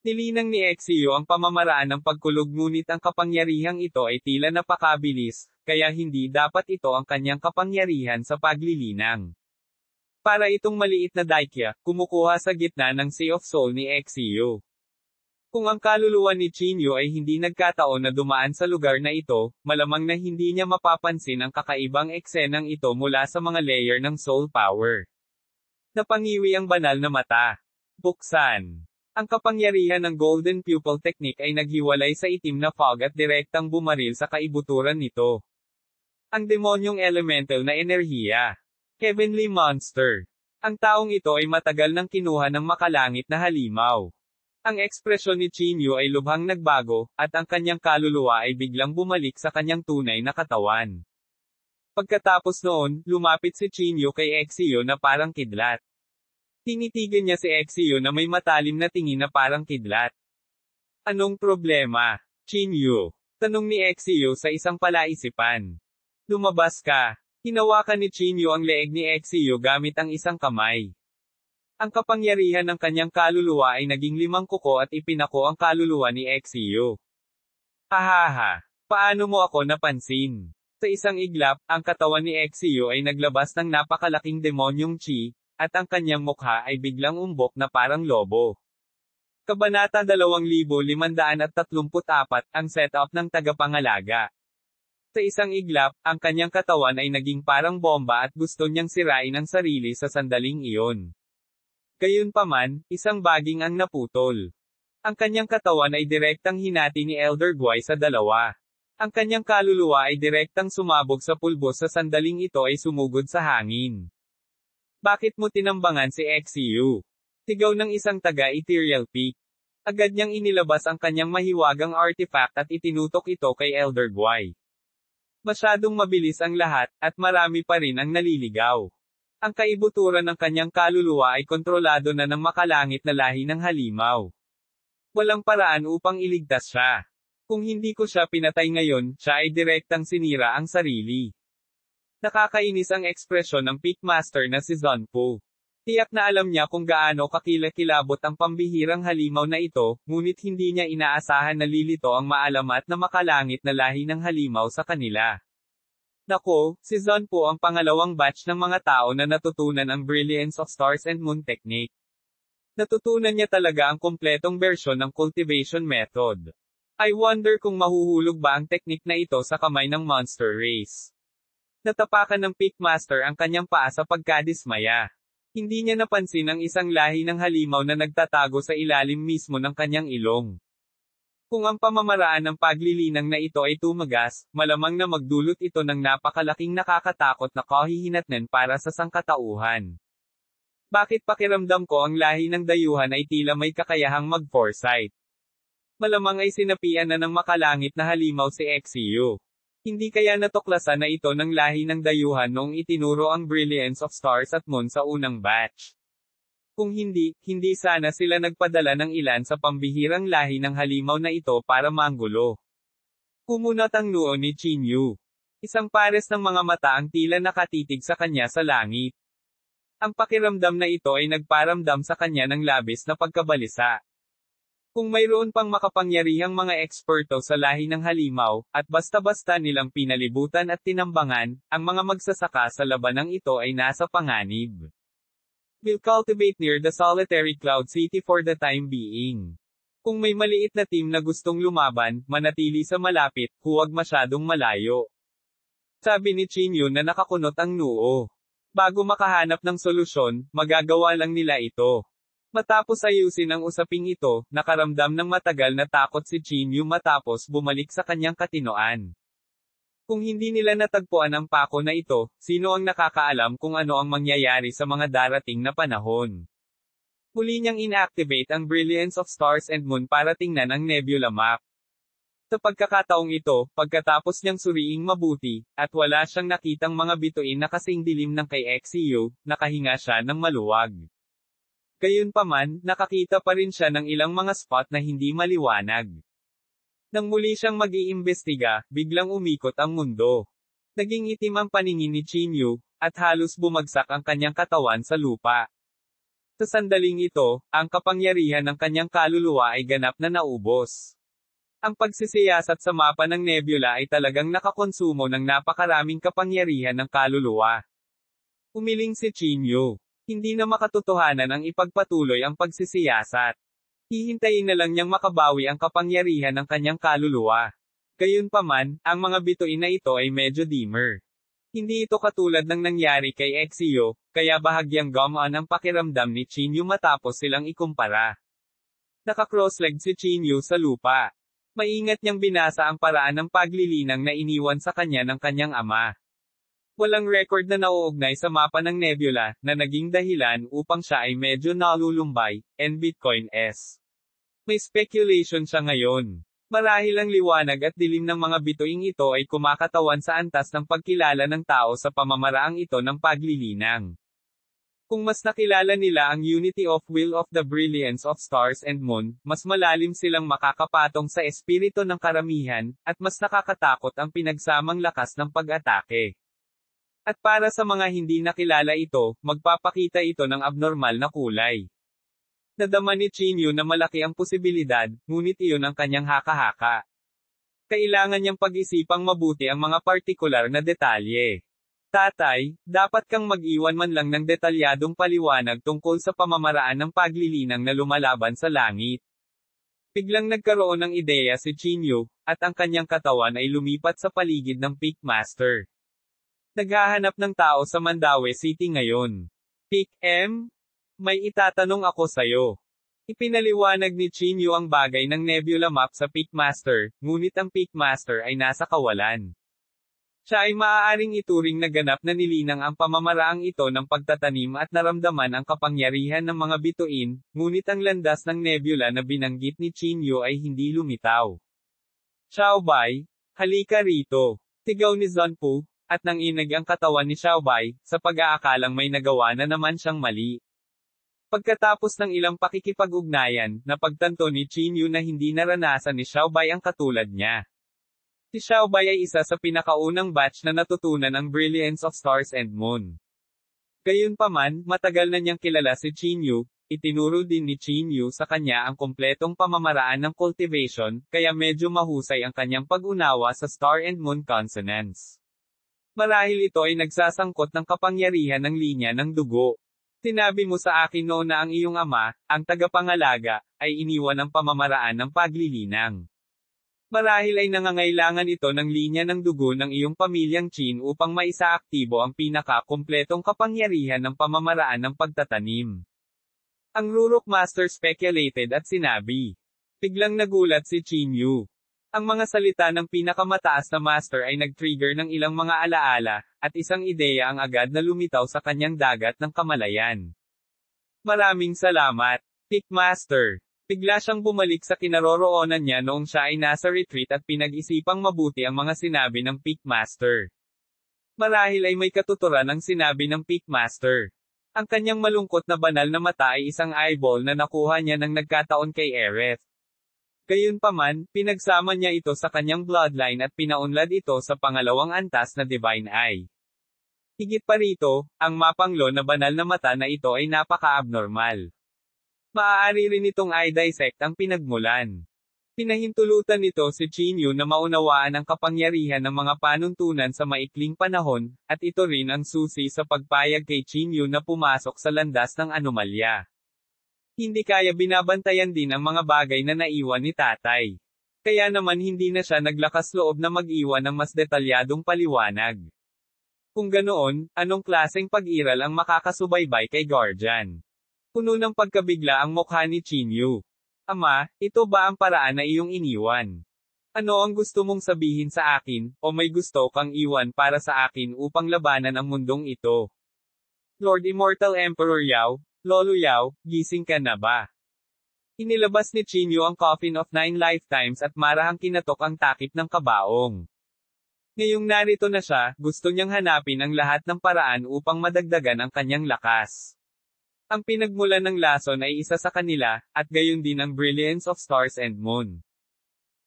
Nilinang ni Exio ang pamamaraan ng pagkulog ngunit ang kapangyarihang ito ay tila napakabilis, kaya hindi dapat ito ang kanyang kapangyarihan sa paglilinang. Para itong maliit na daikya, kumukuha sa gitna ng Sea of Soul ni Exio. Kung ang kaluluwa ni Chinyu ay hindi nagkataon na dumaan sa lugar na ito, malamang na hindi niya mapapansin ang kakaibang eksenang ito mula sa mga layer ng soul power. Napangiwi ang banal na mata. Buksan. Ang kapangyarihan ng Golden Pupil Technique ay naghiwalay sa itim na fog at direktang bumaril sa kaibuturan nito. Ang demonyong elemental na enerhiya. Heavenly Monster. Ang taong ito ay matagal nang kinuha ng makalangit na halimaw. Ang ekspresyon ni Chinyu ay lubhang nagbago, at ang kanyang kaluluwa ay biglang bumalik sa kanyang tunay na katawan. Pagkatapos noon, lumapit si Chinyu kay Exio na parang kidlat. Tinitigan niya si Exio na may matalim na tingin na parang kidlat. Anong problema, Chinyu? Tanong ni Exio sa isang palaisipan. Lumabas ka. Hinawakan ni Chinyu ang leeg ni Exio gamit ang isang kamay. Ang kapangyarihan ng kanyang kaluluwa ay naging 5 kuko at ipinako ang kaluluwa ni Exio. Hahaha! Paano mo ako napansin? Sa isang iglap, ang katawan ni Exio ay naglabas ng napakalaking demonyong chi, at ang kanyang mukha ay biglang umbok na parang lobo. Kabanata 2534, ang setup ng tagapangalaga. Sa isang iglap, ang kanyang katawan ay naging parang bomba at gusto niyang sirain ang sarili sa sandaling iyon. Gayunpaman, isang baging ang naputol. Ang kanyang katawan ay direktang hinati ni Elder Guai sa 2. Ang kanyang kaluluwa ay direktang sumabog sa pulbos sa sandaling ito ay sumugod sa hangin. Bakit mo tinambangan si Exio? Sigaw ng isang taga-Ethereal Peak. Agad niyang inilabas ang kanyang mahiwagang artifact at itinutok ito kay Elder Guai. Masyadong mabilis ang lahat, at marami pa rin ang naliligaw. Ang kaibuturan ng kanyang kaluluwa ay kontrolado na ng makalangit na lahi ng halimaw. Walang paraan upang iligtas siya. Kung hindi ko siya pinatay ngayon, siya ay direktang sinira ang sarili. Nakakainis ang ekspresyon ng Peakmaster na si Zanpo. Tiyak na alam niya kung gaano kakilakilabot ang pambihirang halimaw na ito, ngunit hindi niya inaasahan na lilito ang maalamat na makalangit na lahi ng halimaw sa kanila. Nako, si Zanpo ang pangalawang batch ng mga tao na natutunan ang Brilliance of Stars and Moon technique. Natutunan niya talaga ang kompletong bersyon ng cultivation method. I wonder kung mahuhulog ba ang teknik na ito sa kamay ng monster race. Natapakan ng Peakmaster ang kanyang paa sa pagkadismaya. Hindi niya napansin ang isang lahi ng halimaw na nagtatago sa ilalim mismo ng kanyang ilong. Kung ang pamamaraan ng paglilinang na ito ay tumagas, malamang na magdulot ito ng napakalaking nakakatakot na kahihinatnan para sa sangkatauhan. Bakit pakiramdam ko ang lahi ng dayuhan ay tila may kakayahang mag-foresight? Malamang ay sinapian na ng makalangit na halimaw si Exio. Hindi kaya natuklasan na ito ng lahi ng dayuhan noong itinuro ang Brilliance of Stars at Moon sa unang batch. Kung hindi sana sila nagpadala ng ilan sa pambihirang lahi ng halimaw na ito para manggulo. Kumunat ang noo ni Chinyu. Isang pares ng mga mata ang tila nakatitig sa kanya sa langit. Ang pakiramdam na ito ay nagparamdam sa kanya ng labis na pagkabalisa. Kung mayroon pang makapangyarihang mga eksperto sa lahi ng halimaw, at basta-basta nilang pinalibutan at tinambangan, ang mga magsasaka sa labanang ito ay nasa panganib. Will cultivate near the solitary Cloud City for the time being. Kung may maliit na team na gustong lumaban, manatili sa malapit, huwag masyadong malayo. Sabi ni Chinyu na nakakunot ang noo. Bago makahanap ng solusyon, magagawa lang nila ito. Matapos ayusin ang usaping ito, nakaramdam ng matagal na takot si Chinyu matapos bumalik sa kanyang katinoan. Kung hindi nila natagpuan ang pako na ito, sino ang nakakaalam kung ano ang mangyayari sa mga darating na panahon? Muli niyang inactivate ang Brilliance of Stars and Moon para tingnan ang nebula map. Sa pagkakataong ito, pagkatapos niyang suriing mabuti, at wala siyang nakitang mga bituin na kasing dilim ng kay Exio, nakahinga siya ng maluwag. Gayunpaman, nakakita pa rin siya ng ilang mga spot na hindi maliwanag. Nang muli siyang mag-iimbestiga, biglang umikot ang mundo. Naging itim ang paningin ni Chinyu, at halos bumagsak ang kanyang katawan sa lupa. Sa sandaling ito, ang kapangyarihan ng kanyang kaluluwa ay ganap na naubos. Ang pagsisiyasat sa mapa ng nebula ay talagang nakakonsumo ng napakaraming kapangyarihan ng kaluluwa. Umiling si Chinyu. Hindi na makatotohanan ang ipagpatuloy ang pagsisiyasat. Hihintayin na lang niyang makabawi ang kapangyarihan ng kanyang kaluluwa. Gayunpaman, ang mga bituin na ito ay medyo dimmer. Hindi ito katulad ng nangyari kay Exio, kaya bahagyang gumaan ang pakiramdam ni Chinyu matapos silang ikumpara. Naka-cross-legged si Chinyu sa lupa. Maingat niyang binasa ang paraan ng paglilinang na iniwan sa kanya ng kanyang ama. Walang record na nauugnay sa mapa ng nebula, na naging dahilan upang siya ay medyo nalulumbay, and Bitcoin S. May speculation siya ngayon. Marahil ang liwanag at dilim ng mga bituing ito ay kumakatawan sa antas ng pagkilala ng tao sa pamamaraang ito ng paglilinang. Kung mas nakilala nila ang unity of will of the Brilliance of Stars and Moon, mas malalim silang makakapatong sa espiritu ng karamihan, at mas nakakatakot ang pinagsamang lakas ng pag-atake. At para sa mga hindi nakilala ito, magpapakita ito ng abnormal na kulay. Nadama ni Chinyu na malaki ang posibilidad, ngunit iyon ang kanyang haka-haka. Kailangan niyang pag-isipang mabuti ang mga partikular na detalye. Tatay, dapat kang mag-iwan man lang ng detalyadong paliwanag tungkol sa pamamaraan ng paglilinang na lumalaban sa langit. Biglang nagkaroon ng ideya si Chinyu, at ang kanyang katawan ay lumipat sa paligid ng Peakmaster. Naghahanap ng tao sa Mandaue City ngayon. Peak M? May itatanong ako sayo. Ipinaliwanag ni Chinyu ang bagay ng nebula map sa Peakmaster, ngunit ang Peakmaster ay nasa kawalan. Siya ay maaaring ituring na ganap na nilinang ang pamamaraang ito ng pagtatanim at naramdaman ang kapangyarihan ng mga bituin, ngunit ang landas ng nebula na binanggit ni Chinyu ay hindi lumitaw. Xiaobai, halika rito. Sigaw ni Zanpu, at nanginig ang katawan ni Xiaobai, sa pag-aakalang may nagawa na naman siyang mali. Pagkatapos ng ilang pakikipag-ugnayan, napagtanto ni Chinyu na hindi naranasan ni Xiaobai ang katulad niya. Si Xiaobai ay isa sa pinakaunang batch na natutunan ang Brilliance of Stars and Moon. Gayunpaman, matagal na niyang kilala si Chinyu, itinuro din ni Chinyu sa kanya ang kumpletong pamamaraan ng cultivation, kaya medyo mahusay ang kanyang pag-unawa sa Star and Moon consonants. Marahil ito ay nagsasangkot ng kapangyarihan ng linya ng dugo. Sinabi mo sa akin noon na ang iyong ama, ang tagapangalaga, ay iniwan ng pamamaraan ng paglilinang. Marahil ay nangangailangan ito ng linya ng dugo ng iyong pamilyang Qin upang maisaaktibo ang pinaka-kumpletong kapangyarihan ng pamamaraan ng pagtatanim. Ang Rurok Master speculated at sinabi. Biglang nagulat si Chinyu. Ang mga salita ng pinakamataas na master ay nag-trigger ng ilang mga alaala, at isang ideya ang agad na lumitaw sa kanyang dagat ng kamalayan. Maraming salamat, Peak Master. Bigla siyang bumalik sa kinaroroonan niya noong siya ay nasa retreat at pinag-isipang mabuti ang mga sinabi ng Peak Master. Marahil ay may katuturan ang sinabi ng Peak Master. Ang kanyang malungkot na banal na mata ay isang eyeball na nakuha niya nang nagkataon kay Aerith. Gayunpaman, pinagsama niya ito sa kanyang bloodline at pinaunlad ito sa pangalawang antas na Divine Eye. Higit pa rito, ang mapanglo na banal na mata na ito ay napaka-abnormal. Maaari rin itong i-dissect ang pinagmulan. Pinahintulutan nito si Chinyu na maunawaan ang kapangyarihan ng mga panuntunan sa maikling panahon, at ito rin ang susi sa pagpayag kay Chinyu na pumasok sa landas ng anomalya. Hindi kaya binabantayan din ang mga bagay na naiwan ni tatay. Kaya naman hindi na siya naglakas loob na mag-iwan ng mas detalyadong paliwanag. Kung ganoon, anong klaseng pag-iral ang makakasubaybay kay Guardian? Puno ng pagkabigla ang mukha ni Chinyu. Ama, ito ba ang paraan na iyong iniwan? Ano ang gusto mong sabihin sa akin, o may gusto kang iwan para sa akin upang labanan ang mundong ito? Lord Immortal Emperor Yao, Lolo Yao, gising ka na ba? Inilabas ni Chinyu ang Coffin of 9 Lifetimes at marahang kinatok ang takip ng kabaong. Ngayong narito na siya, gusto niyang hanapin ang lahat ng paraan upang madagdagan ang kanyang lakas. Ang pinagmulan ng lason ay isa sa kanila, at gayon din ang Brilliance of Stars and Moon.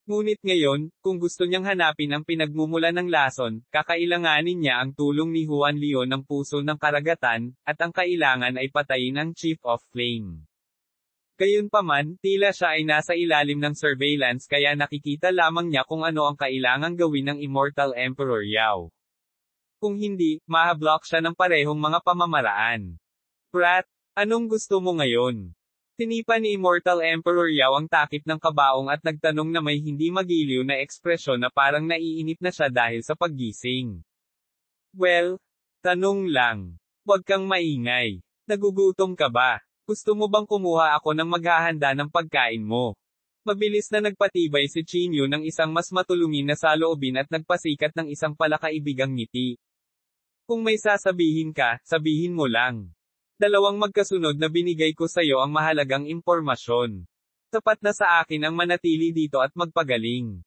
Ngunit ngayon, kung gusto niyang hanapin ang pinagmumulan ng lason, kakailanganin niya ang tulong ni Juan Leon ng Puso ng Karagatan, at ang kailangan ay patayin ang Chief of Flame. Gayunpaman, tila siya ay nasa ilalim ng surveillance kaya nakikita lamang niya kung ano ang kailangang gawin ng Immortal Emperor Yao. Kung hindi, mahablock siya ng parehong mga pamamaraan. Brat, anong gusto mo ngayon? Tinipa ni Immortal Emperor Yao ang takip ng kabaong at nagtanong na may hindi magiliw na ekspresyon na parang naiinip na siya dahil sa paggising. Well, tanong lang. Huwag kang maingay. Nagugutom ka ba? Gusto mo bang kumuha ako ng maghahanda ng pagkain mo? Mabilis na nagpatibay si Chinyu ng isang mas matulungin na saloobin at nagpasikat ng isang palakaibigang ngiti. Kung may sasabihin ka, sabihin mo lang. Dalawang magkasunod na binigay ko sa'yo ang mahalagang impormasyon. Sapat na sa akin ang manatili dito at magpagaling.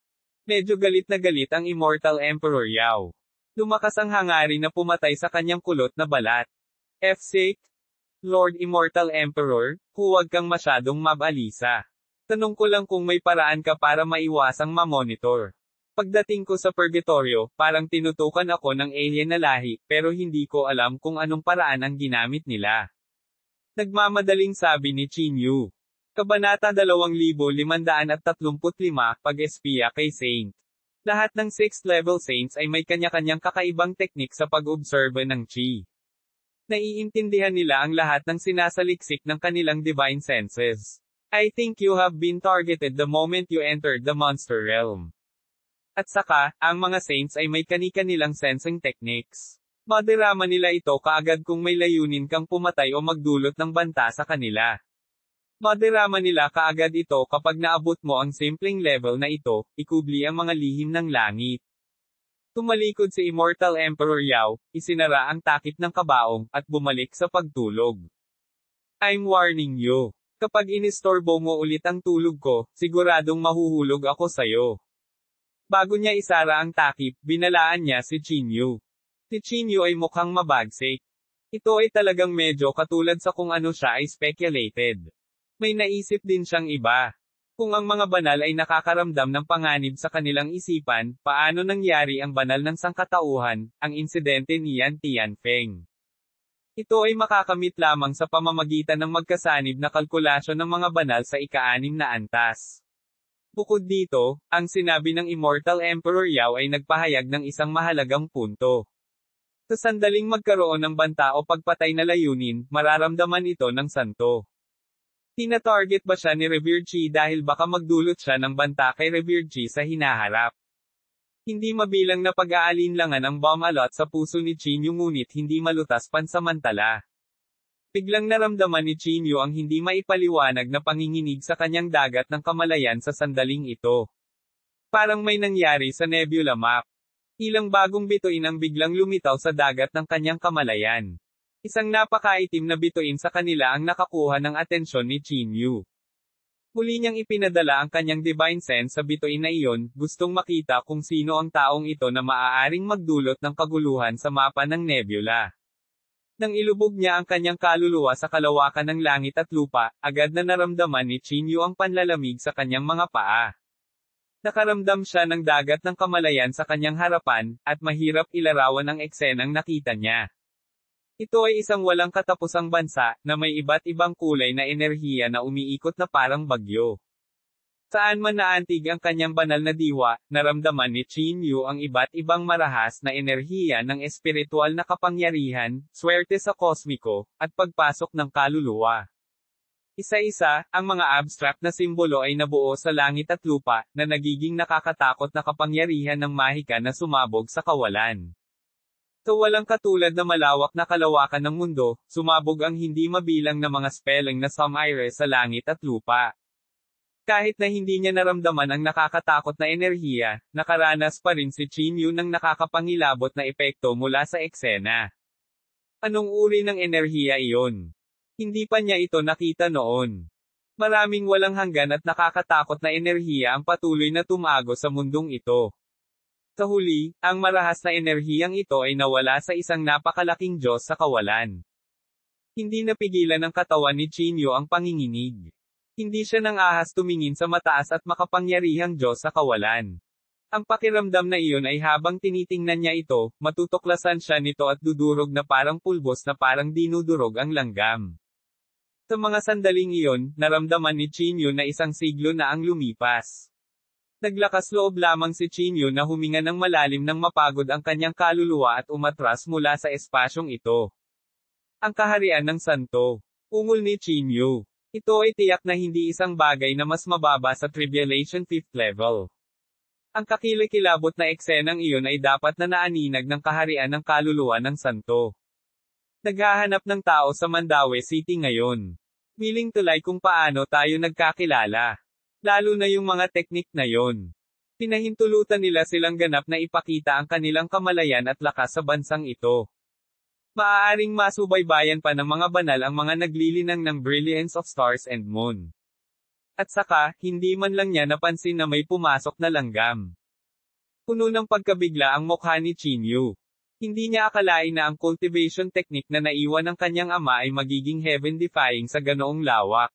Medyo galit na galit ang Immortal Emperor Yao. Lumakas ang hangarin na pumatay sa kanyang kulot na balat. F-sake? Lord Immortal Emperor, huwag kang masyadong mabalisa. Tanong ko lang kung may paraan ka para maiwasang mamonitor. Pagdating ko sa purgatorio, parang tinutukan ako ng alien na lahi, pero hindi ko alam kung anong paraan ang ginamit nila. Nagmamadaling sabi ni Chinyu. Kabanata 2535, Pag-espiya kay Saint. Lahat ng 6th level saints ay may kanya-kanyang kakaibang teknik sa pag-observe ng chi. Naiintindihan nila ang lahat ng sinasaliksik ng kanilang divine senses. I think you have been targeted the moment you entered the monster realm. At saka, ang mga saints ay may kani-kanilang sensing techniques. Madirama nila ito kaagad kung may layunin kang pumatay o magdulot ng banta sa kanila. Madirama nila kaagad ito kapag naabot mo ang simpleng level na ito, ikubli ang mga lihim ng langit. Tumalikod si Immortal Emperor Yao, isinara ang takip ng kabaong, at bumalik sa pagtulog. I'm warning you. Kapag inistorbo mo ulit ang tulog ko, siguradong mahuhulog ako sayo. Bago niya isara ang takip, binalaan niya si Chinyu. Si Chinyu ay mukhang mabagsik. Ito ay talagang medyo katulad sa kung ano siya ay speculated. May naisip din siyang iba. Kung ang mga banal ay nakakaramdam ng panganib sa kanilang isipan, paano nangyari ang banal ng sangkatauhan, ang insidente ni Yan Tianfeng? Ito ay makakamit lamang sa pamamagitan ng magkasanib na kalkulasyon ng mga banal sa ika-6 na antas. Bukod dito, ang sinabi ng Immortal Emperor Yao ay nagpahayag ng isang mahalagang punto. Sa sandaling magkaroon ng banta o pagpatay na layunin, mararamdaman ito ng santo. Tina-target ba siya ni Revered Chi dahil baka magdulot siya ng banta kay Revered Chi sa hinaharap? Hindi mabilang na pag-aalinlangan ang bomb alot sa puso ni Chinyu ngunit hindi malutas pansamantala. Biglang naramdaman ni Chinyu ang hindi maipaliwanag na panginginig sa kanyang dagat ng kamalayan sa sandaling ito. Parang may nangyari sa nebula map. Ilang bagong bituin ang biglang lumitaw sa dagat ng kanyang kamalayan. Isang napakaitim na bituin sa kanila ang nakakuha ng atensyon ni Chinyu. Muli niyang ipinadala ang kanyang divine sense sa bituin na iyon, gustong makita kung sino ang taong ito na maaaring magdulot ng kaguluhan sa mapa ng nebula. Nang ilubog niya ang kanyang kaluluwa sa kalawakan ng langit at lupa, agad na naramdaman ni Chinyu ang panlalamig sa kanyang mga paa. Nakaramdam siya ng dagat ng kamalayan sa kanyang harapan, at mahirap ilarawan ang eksenang nakita niya. Ito ay isang walang katapusang bansa, na may iba't ibang kulay na enerhiya na umiikot na parang bagyo. Saan man naantig ang kanyang banal na diwa, naramdaman ni Chinyu ang iba't ibang marahas na enerhiya ng espiritual na kapangyarihan, swerte sa kosmiko, at pagpasok ng kaluluwa. Isa-isa, ang mga abstract na simbolo ay nabuo sa langit at lupa, na nagiging nakakatakot na kapangyarihan ng mahika na sumabog sa kawalan. Sa walang katulad na malawak na kalawakan ng mundo, sumabog ang hindi mabilang na mga spelling na sumire sa langit at lupa. Kahit na hindi niya naramdaman ang nakakatakot na enerhiya, nakaranas pa rin si Chinyu ng nakakapangilabot na epekto mula sa eksena. Anong uri ng enerhiya iyon? Hindi pa niya ito nakita noon. Maraming walang hanggan at nakakatakot na enerhiya ang patuloy na tumago sa mundong ito. Sa huli, ang marahas na enerhiyang ito ay nawala sa isang napakalaking Diyos sa kawalan. Hindi napigilan ng katawan ni Chinyu ang panginginig. Hindi siya nang ahas tumingin sa mataas at makapangyarihang Diyos sa kawalan. Ang pakiramdam na iyon ay habang tinitingnan niya ito, matutuklasan siya nito at dudurog na parang pulbos na parang dinudurog ang langgam. Sa mga sandaling iyon, naramdaman ni Chinyu na isang siglo na ang lumipas. Naglakas loob lamang si Chinyu na huminga ng malalim nang mapagod ang kanyang kaluluwa at umatras mula sa espasyong ito. Ang kaharian ng santo. Ungol ni Chinyu. Ito ay tiyak na hindi isang bagay na mas mababa sa Tribulation 5th level. Ang kakilakilabot na eksenang iyon ay dapat na naaninag ng kaharian ng kaluluwa ng santo. Naghahanap ng tao sa Mandaue City ngayon. Willing tulay kung paano tayo nagkakilala. Lalo na yung mga teknik na yon. Pinahintulutan nila silang ganap na ipakita ang kanilang kamalayan at lakas sa bansang ito. Maaaring masubaybayan pa ng mga banal ang mga naglilinang ng brilliance of stars and moon. At saka, hindi man lang niya napansin na may pumasok na langgam. Puno ng pagkabigla ang mukha ni Chinyu. Hindi niya akalain na ang cultivation technique na naiwan ng kanyang ama ay magiging heaven-defying sa ganoong lawak.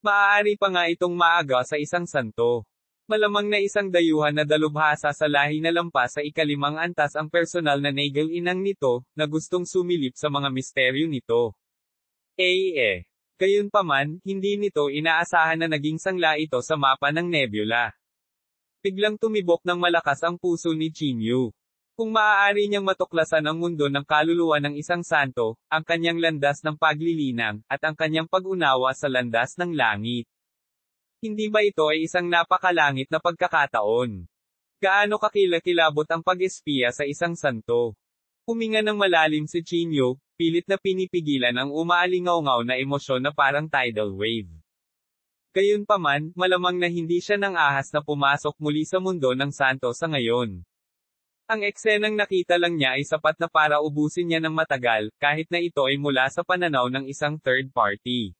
Maaari pa nga itong maaga sa isang santo. Malamang na isang dayuhan na dalubhasa sa lahi na lampas sa ika-5 antas ang personal na nagal inang nito, na gustong sumilip sa mga misteryo nito. Gayunpaman, hindi nito inaasahan na naging sangla ito sa mapa ng nebula. Biglang tumibok ng malakas ang puso ni Chinyu. Kung maaari niyang matuklasan ang mundo ng kaluluwa ng isang santo, ang kanyang landas ng paglilinang, at ang kanyang pag-unawa sa landas ng langit. Hindi ba ito ay isang napakalangit na pagkakataon? Gaano kakilakilabot ang pag-espiya sa isang santo? Huminga ng malalim si Chinyu, pilit na pinipigilan ang umaalingaw-ngaw na emosyon na parang tidal wave. Gayunpaman, malamang na hindi siya nang ahas na pumasok muli sa mundo ng santo sa ngayon. Ang eksenang nakita lang niya ay sapat na para ubusin niya ng matagal, kahit na ito ay mula sa pananaw ng isang third party.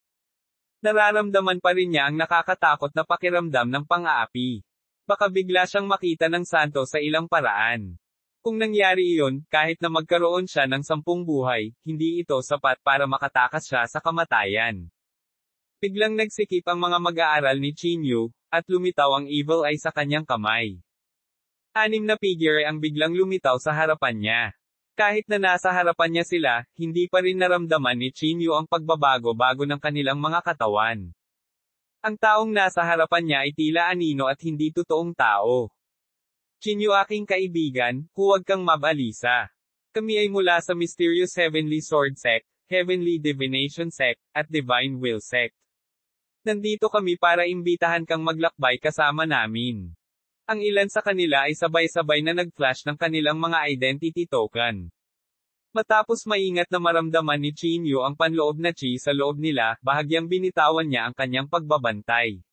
Nararamdaman pa rin niya ang nakakatakot na pakiramdam ng pang-aapi. Baka bigla siyang makita ng santo sa ilang paraan. Kung nangyari iyon, kahit na magkaroon siya ng 10 buhay, hindi ito sapat para makatakas siya sa kamatayan. Biglang nagsikip ang mga mag-aaral ni Chinyu, at lumitaw ang evil eye sa kanyang kamay. 6 na figure ang biglang lumitaw sa harapan niya. Kahit na nasa harapan niya sila, hindi pa rin naramdaman ni Chinyu ang pagbabago-bago ng kanilang mga katawan. Ang taong nasa harapan niya ay tila anino at hindi totoong tao. Chinyu, aking kaibigan, huwag kang mabalisa. Kami ay mula sa Mysterious Heavenly Sword Sect, Heavenly Divination Sect, at Divine Will Sect. Nandito kami para imbitahan kang maglakbay kasama namin. Ang ilan sa kanila ay sabay-sabay na nag-flash ng kanilang mga identity token. Matapos maingat na maramdaman ni Chinyu ang panloob na chi sa loob nila, bahagyang binitawan niya ang kanyang pagbabantay.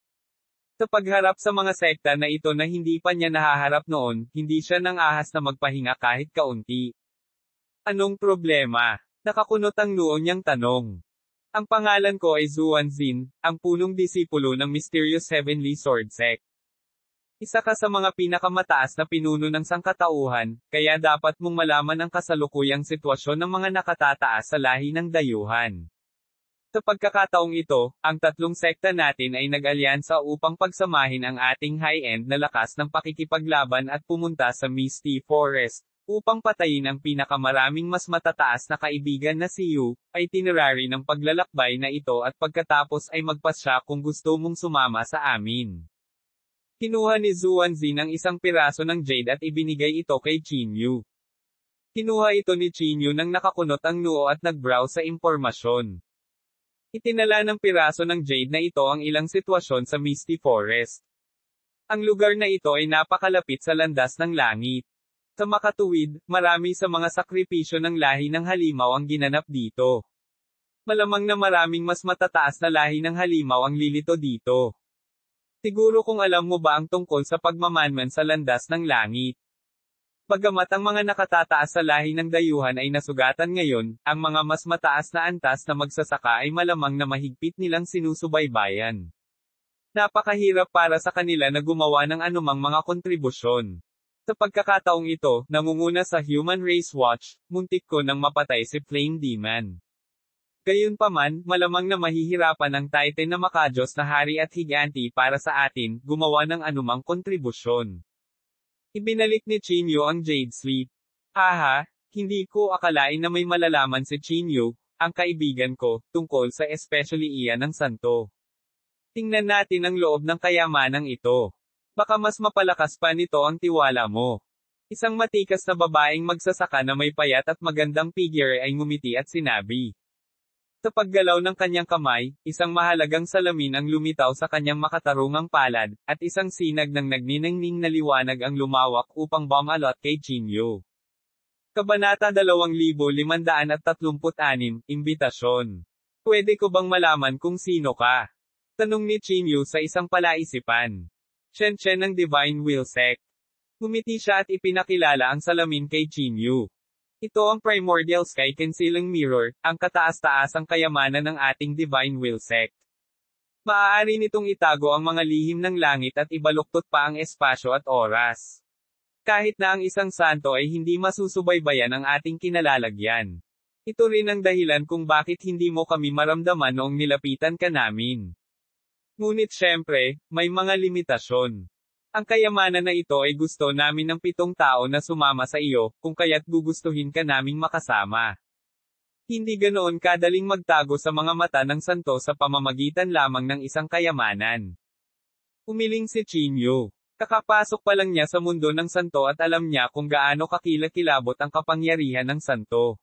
Sa pagharap sa mga sekta na ito na hindi pa niya nahaharap noon, hindi siya nang ahas na magpahinga kahit kaunti. Anong problema? Nakakunot ang noo niyang tanong. Ang pangalan ko ay Zuanzin, ang punong disipulo ng Mysterious Heavenly Sword Sect. Isa ka sa mga pinakamataas na pinuno ng sangkatauhan, kaya dapat mong malaman ang kasalukuyang sitwasyon ng mga nakatataas sa lahi ng dayuhan. Sa pagkakataong ito, ang 3 sekta natin ay nag-alyansa upang pagsamahin ang ating high-end na lakas ng pakikipaglaban at pumunta sa Misty Forest, upang patayin ang pinakamaraming mas matataas na kaibigan na si Yu, itinerary ng paglalakbay na ito at pagkatapos ay magpasya kung gusto mong sumama sa amin. Kinuha ni Zuanzin ang isang piraso ng jade at ibinigay ito kay Chinyu. Kinuha ito ni Chinyu nang nakakunot ang noo at nag-browse sa impormasyon. Itinala ng piraso ng jade na ito ang ilang sitwasyon sa Misty Forest. Ang lugar na ito ay napakalapit sa landas ng langit. Sa makatuwid, marami sa mga sakripisyo ng lahi ng halimaw ang ginanap dito. Malamang na maraming mas matataas na lahi ng halimaw ang lilito dito. Siguro kung alam mo ba ang tungkol sa pagmamanman sa landas ng langit. Bagamat ang mga nakatataas sa lahi ng dayuhan ay nasugatan ngayon, ang mga mas mataas na antas na magsasaka ay malamang na mahigpit nilang sinusubaybayan. Napakahirap para sa kanila na gumawa ng anumang mga kontribusyon. Sa pagkakataong ito, nangunguna sa Human Race Watch, muntik ko nang mapatay si Flame Demon. Gayunpaman, malamang na mahihirapan ang Titan na makadiyos na hari at higanti para sa atin, gumawa ng anumang kontribusyon. Ibinalik ni Chinyu ang Jade Sleep. Haha, hindi ko akalain na may malalaman si Chinyu, ang kaibigan ko, tungkol sa especially iyan ng santo. Tingnan natin ang loob ng kayamanang ito. Baka mas mapalakas pa nito ang tiwala mo. Isang matikas na babaeng magsasaka na may payat at magandang figure ay ngumiti at sinabi. Sa paggalaw ng kanyang kamay, isang mahalagang salamin ang lumitaw sa kanyang makatarungang palad, at isang sinag ng nagniningning na liwanag ang lumawak upang bumalot kay Chinyu. Kabanata 2536, Imbitasyon. Pwede ko bang malaman kung sino ka? Tanong ni Chinyu sa isang palaisipan. Shen-Shen ng Divine Will Sect. Ngumiti siya at ipinakilala ang salamin kay Chinyu. Ito ang Primordial Sky Concealing Mirror, ang kataas-taasang kayamanan ng ating Divine Will Sect. Maaari nitong itago ang mga lihim ng langit at ibaluktot pa ang espasyo at oras. Kahit na ang isang santo ay hindi masusubaybayan ang ating kinalalagyan. Ito rin ang dahilan kung bakit hindi mo kami maramdaman noong nilapitan ka namin. Ngunit syempre, may mga limitasyon. Ang kayamanan na ito ay gusto namin ng 7 tao na sumama sa iyo, kung kaya't gugustuhin ka naming makasama. Hindi ganoon kadaling magtago sa mga mata ng santo sa pamamagitan lamang ng isang kayamanan. Umiling si Chinyu. Kakapasok pa lang niya sa mundo ng santo at alam niya kung gaano kakilakilabot ang kapangyarihan ng santo.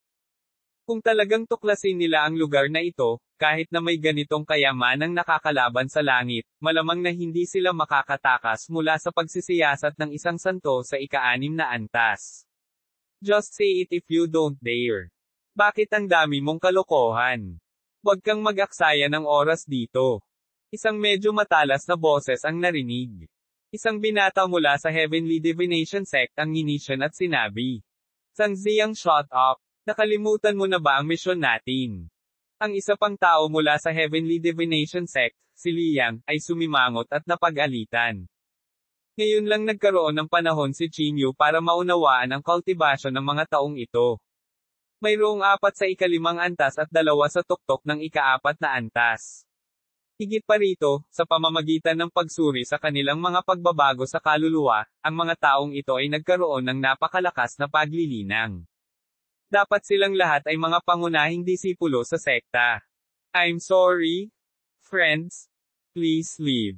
Kung talagang tuklasin nila ang lugar na ito, kahit na may ganitong kayamanang nakakalaban sa langit, malamang na hindi sila makakatakas mula sa pagsisiyasat ng isang santo sa ika-6 na antas. Just say it if you don't dare. Bakit ang dami mong kalokohan? Huwag kang mag-aksaya ng oras dito. Isang medyo matalas na boses ang narinig. Isang binata mula sa Heavenly Divination Sect ang nginisyon at sinabi. Zhang Ziyang, shut up. Nakalimutan mo na ba ang misyon natin? Ang isa pang tao mula sa Heavenly Divination Sect, si Liang, ay sumimangot at napag-alitan. Ngayon lang nagkaroon ng panahon si Qin Yu para maunawaan ang kultibasyon ng mga taong ito. Mayroong 4 sa ika-5 antas at 2 sa tuktok ng ika-4 na antas. Higit pa rito, sa pamamagitan ng pagsuri sa kanilang mga pagbabago sa kaluluwa, ang mga taong ito ay nagkaroon ng napakalakas na paglilinang. Dapat silang lahat ay mga pangunahing disipulo sa sekta. I'm sorry, friends. Please leave.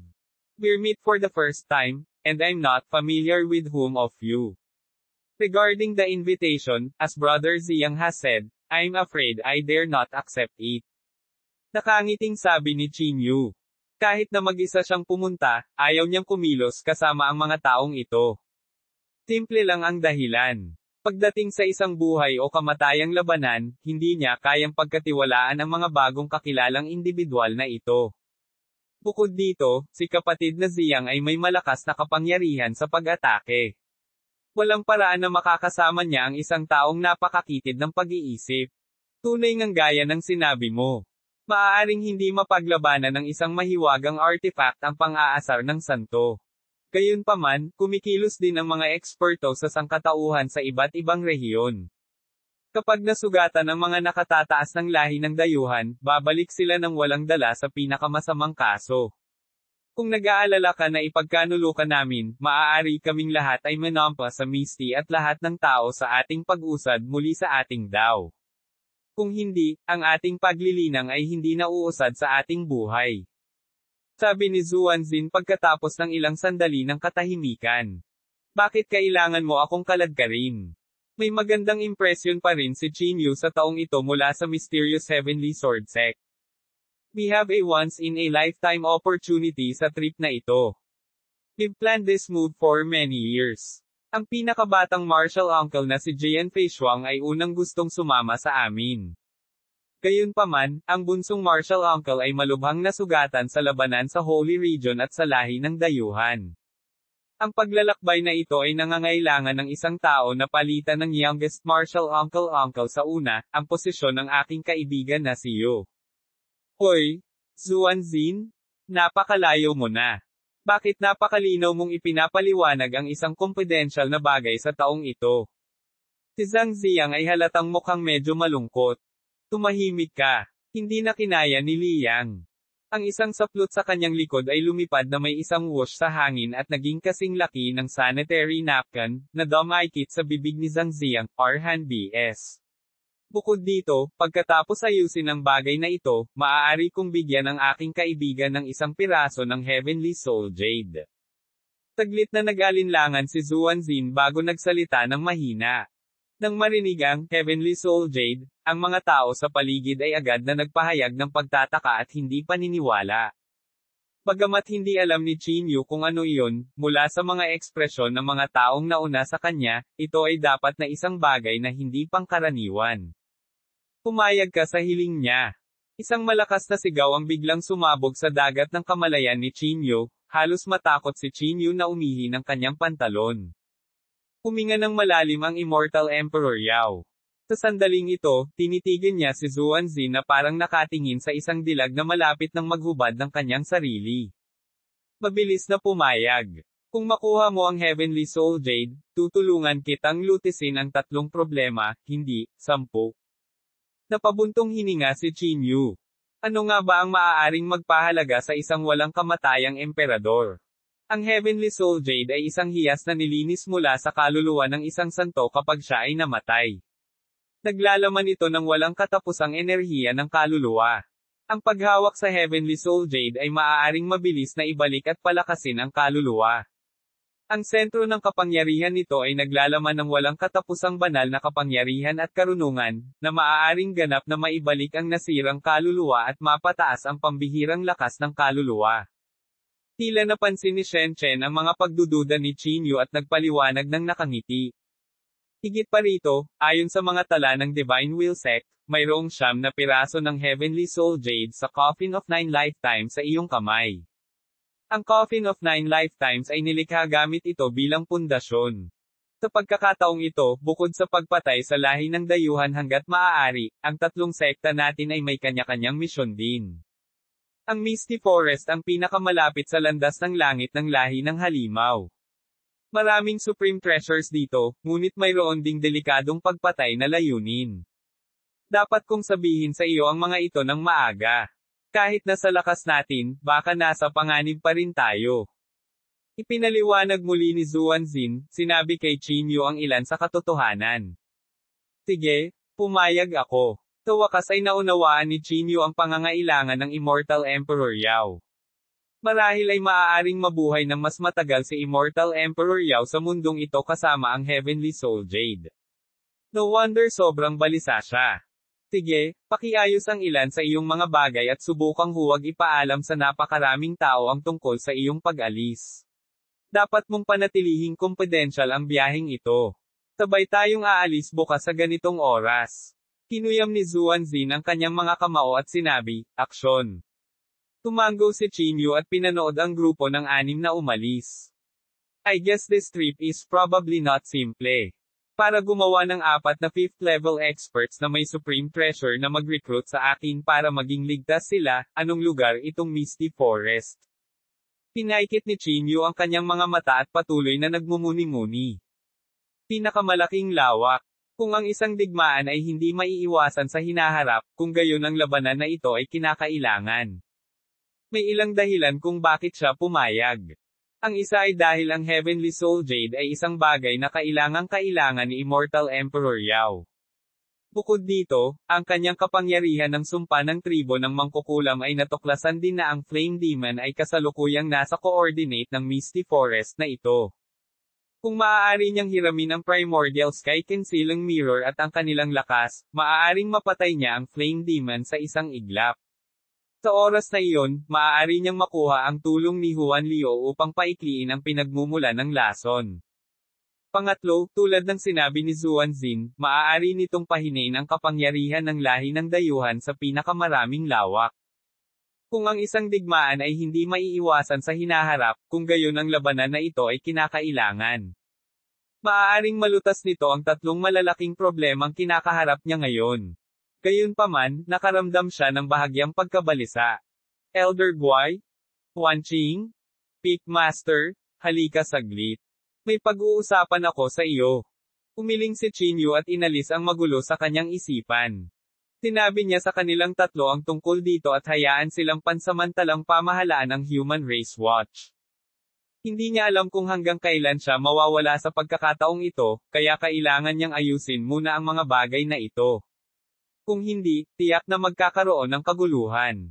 We're meet for the first time, and I'm not familiar with whom of you. Regarding the invitation, as Brother Ziyang has said, I'm afraid I dare not accept it. Nakangiting sabi ni Qin Yu. Kahit na mag-isa siyang pumunta, ayaw niyang kumilos kasama ang mga taong ito. Simple lang ang dahilan. Pagdating sa isang buhay o kamatayang labanan, hindi niya kayang pagkatiwalaan ang mga bagong kakilalang individual na ito. Bukod dito, si kapatid na Ziyang ay may malakas na kapangyarihan sa pag-atake. Walang paraan na makakasama niya ang isang taong napakakitid ng pag-iisip. Tunay ngang gaya ng sinabi mo. Maaaring hindi mapaglabanan ng isang mahiwagang artifact ang pang-aasar ng santo. Gayunpaman, kumikilos din ang mga eksperto sa sangkatauhan sa iba't ibang rehiyon. Kapag nasugatan ang mga nakatataas ng lahi ng dayuhan, babalik sila ng walang dala sa pinakamasamang kaso. Kung nag-aalala ka na ipagkanulukan namin, maaari kaming lahat ay manampa sa Misty at lahat ng tao sa ating pag-usad muli sa ating Dao. Kung hindi, ang ating paglilinang ay hindi na uusad sa ating buhay. Sabi ni Zuanzin pagkatapos ng ilang sandali ng katahimikan. Bakit kailangan mo akong kaladkarin? May magandang impresyon pa rin si Qin Yu sa taong ito mula sa Mysterious Heavenly Sword Sect. We have a once-in-a-lifetime opportunity sa trip na ito. We've planned this move for many years. Ang pinakabatang martial uncle na si Jian Feishuang ay unang gustong sumama sa amin. Gayunpaman, ang bunsong martial uncle ay malubhang nasugatan sa labanan sa Holy Region at sa lahi ng dayuhan. Ang paglalakbay na ito ay nangangailangan ng isang tao na palitan ng youngest martial uncle sa una, ang posisyon ng aking kaibigan na si Yu. Hoy, Zuanzin? Napakalayo mo na. Bakit napakalinaw mong ipinapaliwanag ang isang confidential na bagay sa taong ito? Si Zhang Ziyang ay halatang mukhang medyo malungkot. Tumahimik ka. Hindi na kinaya ni Liang. Ang isang saplot sa kanyang likod ay lumipad na may isang whoosh sa hangin at naging kasing laki ng sanitary napkin, na dumaikit sa bibig ni Zhang Ziyang, Arhan BS. Bukod dito, pagkatapos ayusin ang bagay na ito, maaari kong bigyan ang aking kaibigan ng isang piraso ng Heavenly Soul Jade. Saglit na nag-alinlangan si Zuanzin bago nagsalita ng mahina. Nang marinig ang Heavenly Soul Jade, ang mga tao sa paligid ay agad na nagpahayag ng pagtataka at hindi paniniwala. Bagamat hindi alam ni Qin Yu kung ano iyon, mula sa mga ekspresyon ng mga taong nauna sa kanya, ito ay dapat na isang bagay na hindi pangkaraniwan. Pumayag ka sa hiling niya. Isang malakas na sigaw ang biglang sumabog sa dagat ng kamalayan ni Qin Yu, halos matakot si Qin Yu na umihi ng kanyang pantalon. Huminga ng malalim ang Immortal Emperor Yao. Sa sandaling ito, tinitigan niya si Zuanzin na parang nakatingin sa isang dilag na malapit ng maghubad ng kanyang sarili. Mabilis na pumayag. Kung makuha mo ang Heavenly Soul Jade, tutulungan kitang lutisin ang 3 problema, hindi 10. Napabuntong hininga si Qin Yu. Ano nga ba ang maaaring magpahalaga sa isang walang kamatayang emperador? Ang Heavenly Soul Jade ay isang hiyas na nilinis mula sa kaluluwa ng isang santo kapag siya ay namatay. Naglalaman ito ng walang katapusang enerhiya ng kaluluwa. Ang paghawak sa Heavenly Soul Jade ay maaaring mabilis na ibalik at palakasin ang kaluluwa. Ang sentro ng kapangyarihan nito ay naglalaman ng walang katapusang banal na kapangyarihan at karunungan, na maaaring ganap na maibalik ang nasirang kaluluwa at mapataas ang pambihirang lakas ng kaluluwa. Tila napansin ni Shen Chen ang mga pagdududa ni Qin Yu at nagpaliwanag ng nakangiti. Higit pa rito, ayon sa mga tala ng Divine Will Sect, mayroong 9 na piraso ng Heavenly Soul Jade sa Coffin of 9 Lifetimes sa iyong kamay. Ang Coffin of Nine Lifetimes ay nilikha gamit ito bilang pundasyon. Sa pagkakataong ito, bukod sa pagpatay sa lahi ng dayuhan hanggat maaari, ang tatlong sekta natin ay may kanya-kanyang misyon din. Ang Misty Forest ang pinakamalapit sa landas ng langit ng lahi ng halimaw. Maraming supreme treasures dito, ngunit mayroon ding delikadong pagpatay na layunin. Dapat kong sabihin sa iyo ang mga ito ng maaga. Kahit na sa lakas natin, baka nasa panganib pa rin tayo. Ipinaliwanag muli ni Zuanzin, sinabi kay Qinyu ang ilan sa katotohanan. Sige, pumayag ako. Sa wakas ay naunawaan ni Qinyu ang pangangailangan ng Immortal Emperor Yao. Marahil ay maaaring mabuhay ng mas matagal si Immortal Emperor Yao sa mundong ito kasama ang Heavenly Soul Jade. No wonder sobrang balisa siya. Sige, pakiayos ang ilan sa iyong mga bagay at subukang huwag ipaalam sa napakaraming tao ang tungkol sa iyong pag-alis. Dapat mong panatilihing confidential ang biyaheng ito. Sabay tayong aalis bukas sa ganitong oras. Kinuyam ni Zuanzin ang kanyang mga kamao at sinabi, aksyon. Tumango si Qinyu at pinanood ang grupo ng anim na umalis. I guess this trip is probably not simple. Para gumawa ng 4 na 5th level experts na may supreme treasure na mag-recruit sa akin para maging ligtas sila, anong lugar itong Misty Forest? Pinaikit ni Qinyu ang kanyang mga mata at patuloy na nagmumuni-muni. Pinakamalaking lawak. Kung ang isang digmaan ay hindi maiiwasan sa hinaharap, kung gayon ang labanan na ito ay kinakailangan. May ilang dahilan kung bakit siya pumayag. Ang isa ay dahil ang Heavenly Soul Jade ay isang bagay na kailangang-kailangan ni Immortal Emperor Yao. Bukod dito, ang kanyang kapangyarihan ng sumpa ng tribo ng mangkukulam ay natuklasan din na ang Flame Demon ay kasalukuyang nasa coordinate ng Misty Forest na ito. Kung maaari niyang hiramin ang Primordial Sky Concealing Mirror at ang kanilang lakas, maaaring mapatay niya ang Flame Demon sa isang iglap. Sa oras na iyon, maaari niyang makuha ang tulong ni Juan Leo upang paikliin ang pinagmumula ng lason. Pangatlo, tulad ng sinabi ni Zuanzin, maaari nitong pahinain ang kapangyarihan ng lahi ng dayuhan sa pinakamaraming lawak. Kung ang isang digmaan ay hindi maiiwasan sa hinaharap, kung gayon ang labanan na ito ay kinakailangan. Maaaring malutas nito ang tatlong malalaking problemang kinakaharap niya ngayon. Gayunpaman, nakaramdam siya ng bahagyang pagkabalisa. Elder Guai? Quan Qing? Peak Master? Halika saglit. May pag-uusapan ako sa iyo. Umiling si Qinyu at inalis ang magulo sa kanyang isipan. Sinabi niya sa kanilang tatlo ang tungkol dito at hayaan silang pansamantalang pamahalaan ng Human Race Watch. Hindi niya alam kung hanggang kailan siya mawawala sa pagkakataong ito, kaya kailangan niyang ayusin muna ang mga bagay na ito. Kung hindi, tiyak na magkakaroon ng kaguluhan.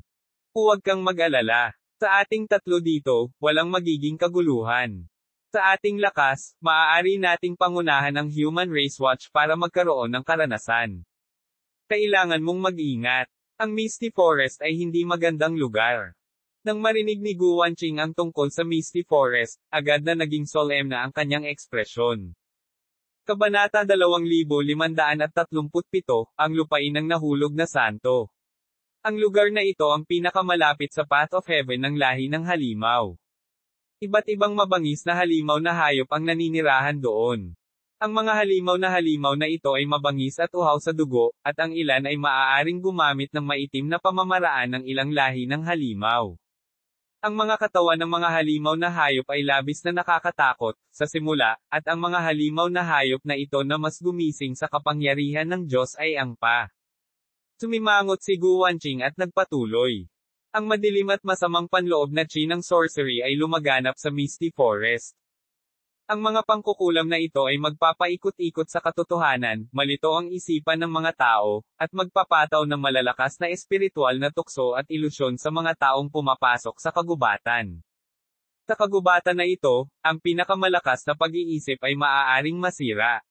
Huwag kang mag-alala. Sa ating tatlo dito, walang magiging kaguluhan. Sa ating lakas, maaari nating pangunahan ang Human Race Watch para magkaroon ng karanasan. Kailangan mong mag-ingat. Ang Misty Forest ay hindi magandang lugar. Nang marinig ni Guan Qing ang tungkol sa Misty Forest, agad na naging solemn na ang kanyang ekspresyon. Kabanata 2537, ang lupain ng nahulog na santo. Ang lugar na ito ang pinakamalapit sa Path of Heaven ng lahi ng halimaw. Iba't ibang mabangis na halimaw na hayop ang naninirahan doon. Ang mga halimaw na ito ay mabangis at uhaw sa dugo, at ang ilan ay maaaring gumamit ng maitim na pamamaraan ng ilang lahi ng halimaw. Ang mga katawan ng mga halimaw na hayop ay labis na nakakatakot, sa simula, at ang mga halimaw na hayop na ito na mas gumising sa kapangyarihan ng Diyos ay ang Pa. Sumimangot si Guan Qing at nagpatuloy. Ang madilim at masamang panloob na chi ng sorcery ay lumaganap sa Misty Forest. Ang mga pangkukulam na ito ay magpapaikot-ikot sa katotohanan, malito ang isipan ng mga tao, at magpapataw ng malalakas na espiritual na tukso at ilusyon sa mga taong pumapasok sa kagubatan. Sa kagubatan na ito, ang pinakamalakas na pag-iisip ay maaaring masira.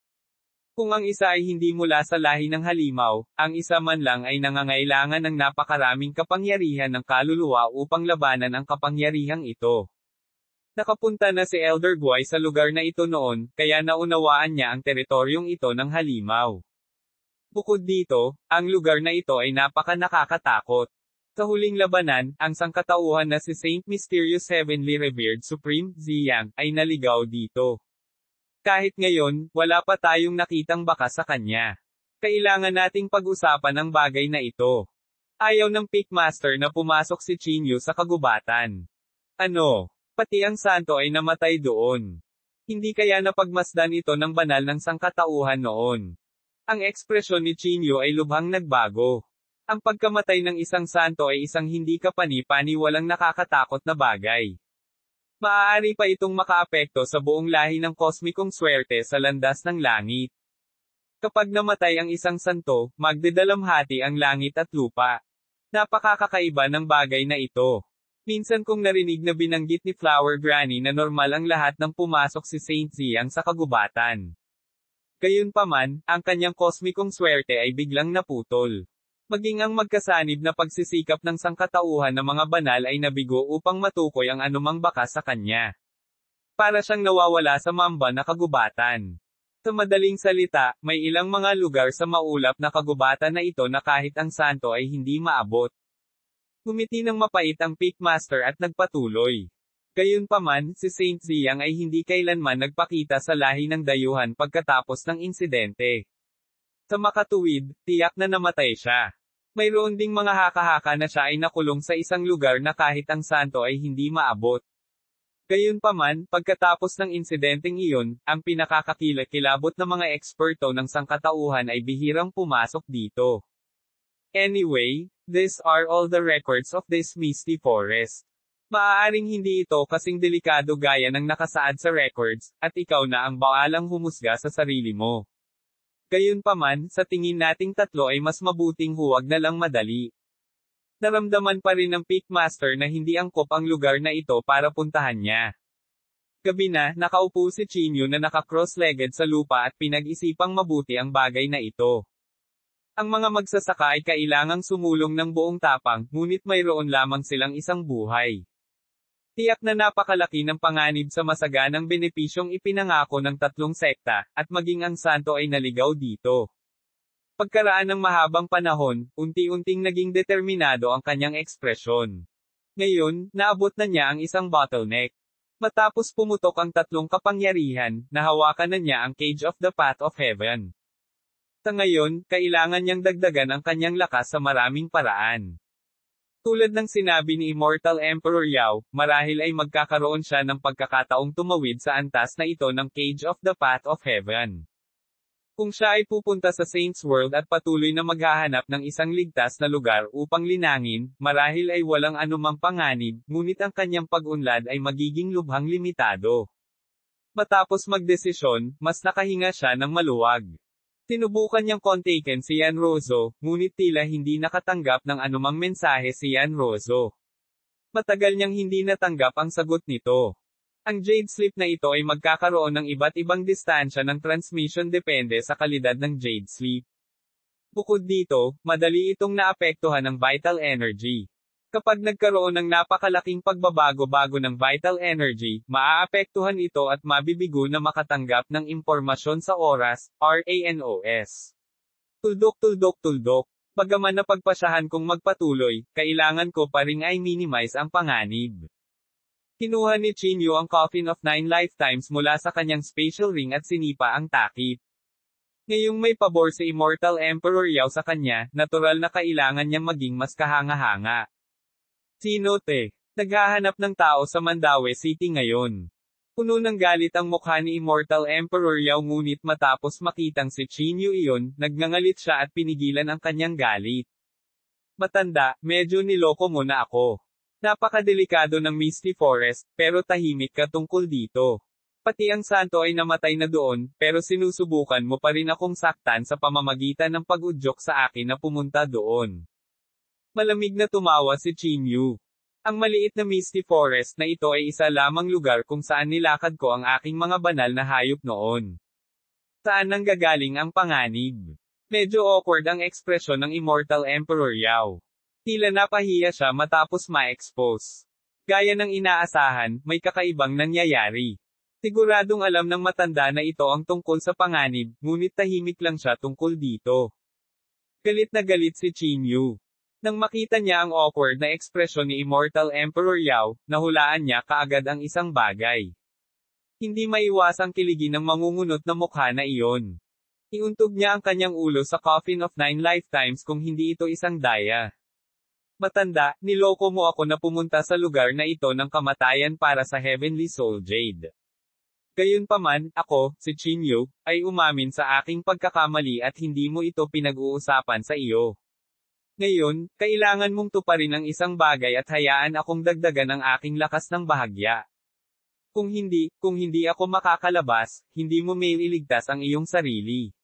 Kung ang isa ay hindi mula sa lahi ng halimaw, ang isa man lang ay nangangailangan ng napakaraming kapangyarihan ng kaluluwa upang labanan ang kapangyarihang ito. Nakapunta na si Elder Guai sa lugar na ito noon, kaya naunawaan niya ang teritoryong ito ng halimaw. Bukod dito, ang lugar na ito ay napaka-nakakatakot. Sa huling labanan, ang sangkatauhan na si Saint Mysterious Heavenly Revered Supreme Ziyang ay naligaw dito. Kahit ngayon, wala pa tayong nakitang baka sa kanya. Kailangan nating pag-usapan ang bagay na ito. Ayaw ng Pickmaster na pumasok si Chinyu sa kagubatan. Ano? Pati ang santo ay namatay doon. Hindi kaya napagmasdan ito ng banal ng sangkatauhan noon. Ang ekspresyon ni Chinyu ay lubhang nagbago. Ang pagkamatay ng isang santo ay isang hindi kapani-paniwalang nakakatakot na bagay. Maaari pa itong makaapekto sa buong lahi ng kosmikong swerte sa landas ng langit. Kapag namatay ang isang santo, magdedalamhati ang langit at lupa. Napakakakaiba ng bagay na ito. Minsan kong narinig na binanggit ni Flower Granny na normal ang lahat ng pumasok si Saint Ziyang sa kagubatan. Gayunpaman, ang kanyang kosmikong swerte ay biglang naputol. Maging ang magkasanib na pagsisikap ng sangkatauhan ng mga banal ay nabigo upang matukoy ang anumang baka sa kanya. Para siyang nawawala sa mamba na kagubatan. Sa madaling salita, may ilang mga lugar sa maulap na kagubatan na ito na kahit ang santo ay hindi maabot. Ngumiti ng mapait ang Pickmaster at nagpatuloy. Gayunpaman, si Saint Ziyang ay hindi kailanman nagpakita sa lahi ng dayuhan pagkatapos ng insidente. Sa makatuwid, tiyak na namatay siya. Mayroon ding mga haka-haka na siya ay nakulong sa isang lugar na kahit ang santo ay hindi maabot. Gayunpaman, pagkatapos ng insidenteng iyon, ang pinakakakilabot na mga eksperto ng sangkatauhan ay bihirang pumasok dito. Anyway, these are all the records of this misty forest. Maaaring hindi ito kasing delikado gaya ng nakasaad sa records, at ikaw na ang baalang humusga sa sarili mo. Gayunpaman, sa tingin nating tatlo ay mas mabuting huwag na lang madali. Naramdaman pa rin ng Pickmaster na hindi angkop ang lugar na ito para puntahan niya. Gabi na, nakaupo si Chinyu na naka-cross-legged sa lupa at pinag-isipang mabuti ang bagay na ito. Ang mga magsasaka ay kailangang sumulong ng buong tapang, ngunit mayroon lamang silang isang buhay. Tiyak na napakalaki ng panganib sa masaganang benepisyong ipinangako ng tatlong sekta, at maging ang santo ay naligaw dito. Pagkaraan ng mahabang panahon, unti-unting naging determinado ang kanyang ekspresyon. Ngayon, naabot na niya ang isang bottleneck. Matapos pumutok ang tatlong kapangyarihan, nahawakan na niya ang Cage of the Path of Heaven. Sa ngayon, kailangan niyang dagdagan ang kanyang lakas sa maraming paraan. Tulad ng sinabi ni Immortal Emperor Yao, marahil ay magkakaroon siya ng pagkakataong tumawid sa antas na ito ng Cage of the Path of Heaven. Kung siya ay pupunta sa Saints World at patuloy na maghahanap ng isang ligtas na lugar upang linangin, marahil ay walang anumang panganib, ngunit ang kanyang pag-unlad ay magiging lubhang limitado. Matapos magdesisyon, mas nakahinga siya ng maluwag. Sinubukan niyang kontakin si Yanrozo, ngunit tila hindi nakatanggap ng anumang mensahe si Yanrozo. Matagal niyang hindi natanggap ang sagot nito. Ang Jade Sleep na ito ay magkakaroon ng iba't ibang distansya ng transmission depende sa kalidad ng Jade Sleep. Bukod dito, madali itong naapektuhan ng vital energy. Kapag nagkaroon ng napakalaking pagbabago-bago ng vital energy, maaapektuhan ito at mabibigo na makatanggap ng impormasyon sa oras, RANOS. Tuldok. Bagaman napagpasyahan kong magpatuloy, kailangan ko pa ring ay minimize ang panganib. Kinuha ni Chinyu ang Coffin of 9 Lifetimes mula sa kanyang spatial ring at sinipa ang takip. Ngayong may pabor si Immortal Emperor Yao sa kanya, natural na kailangan niyang maging mas kahanga-hanga. Sino te? Naghahanap ng tao sa Mandaue City ngayon. Puno ng galit ang mukha ni Immortal Emperor Yao ngunit matapos makitang si Chinyu iyon, nagngangalit siya at pinigilan ang kanyang galit. Matanda, medyo niloko mo na ako. Napakadelikado ng Misty Forest, pero tahimik ka tungkol dito. Pati ang santo ay namatay na doon, pero sinusubukan mo pa rin akong saktan sa pamamagitan ng pag-udyok sa akin na pumunta doon. Malamig na tumawa si Chinyu. Ang maliit na Misty Forest na ito ay isa lamang lugar kung saan nilakad ko ang aking mga banal na hayop noon. Saan nanggagaling ang panganib? Medyo awkward ang ekspresyon ng Immortal Emperor Yao. Tila napahiya siya matapos ma-expose. Gaya ng inaasahan, may kakaibang nangyayari. Siguradong alam ng matanda na ito ang tungkol sa panganib, ngunit tahimik lang siya tungkol dito. Galit na galit si Chinyu. Nang makita niya ang awkward na ekspresyon ni Immortal Emperor Yao, nahulaan niya kaagad ang isang bagay. Hindi maiwasang kiligin ng mangungunot na mukha na iyon. Iuntog niya ang kanyang ulo sa Coffin of 9 Lifetimes kung hindi ito isang daya. Matanda, niloko mo ako na pumunta sa lugar na ito ng kamatayan para sa Heavenly Soul Jade. Gayunpaman, ako, si Chinyu, ay umamin sa aking pagkakamali at hindi mo ito pinag-uusapan sa iyo. Ngayon, kailangan mong tuparin ang isang bagay at hayaan akong dagdagan ang aking lakas ng bahagya. Kung hindi ako makakalabas, hindi mo mailigtas ang iyong sarili.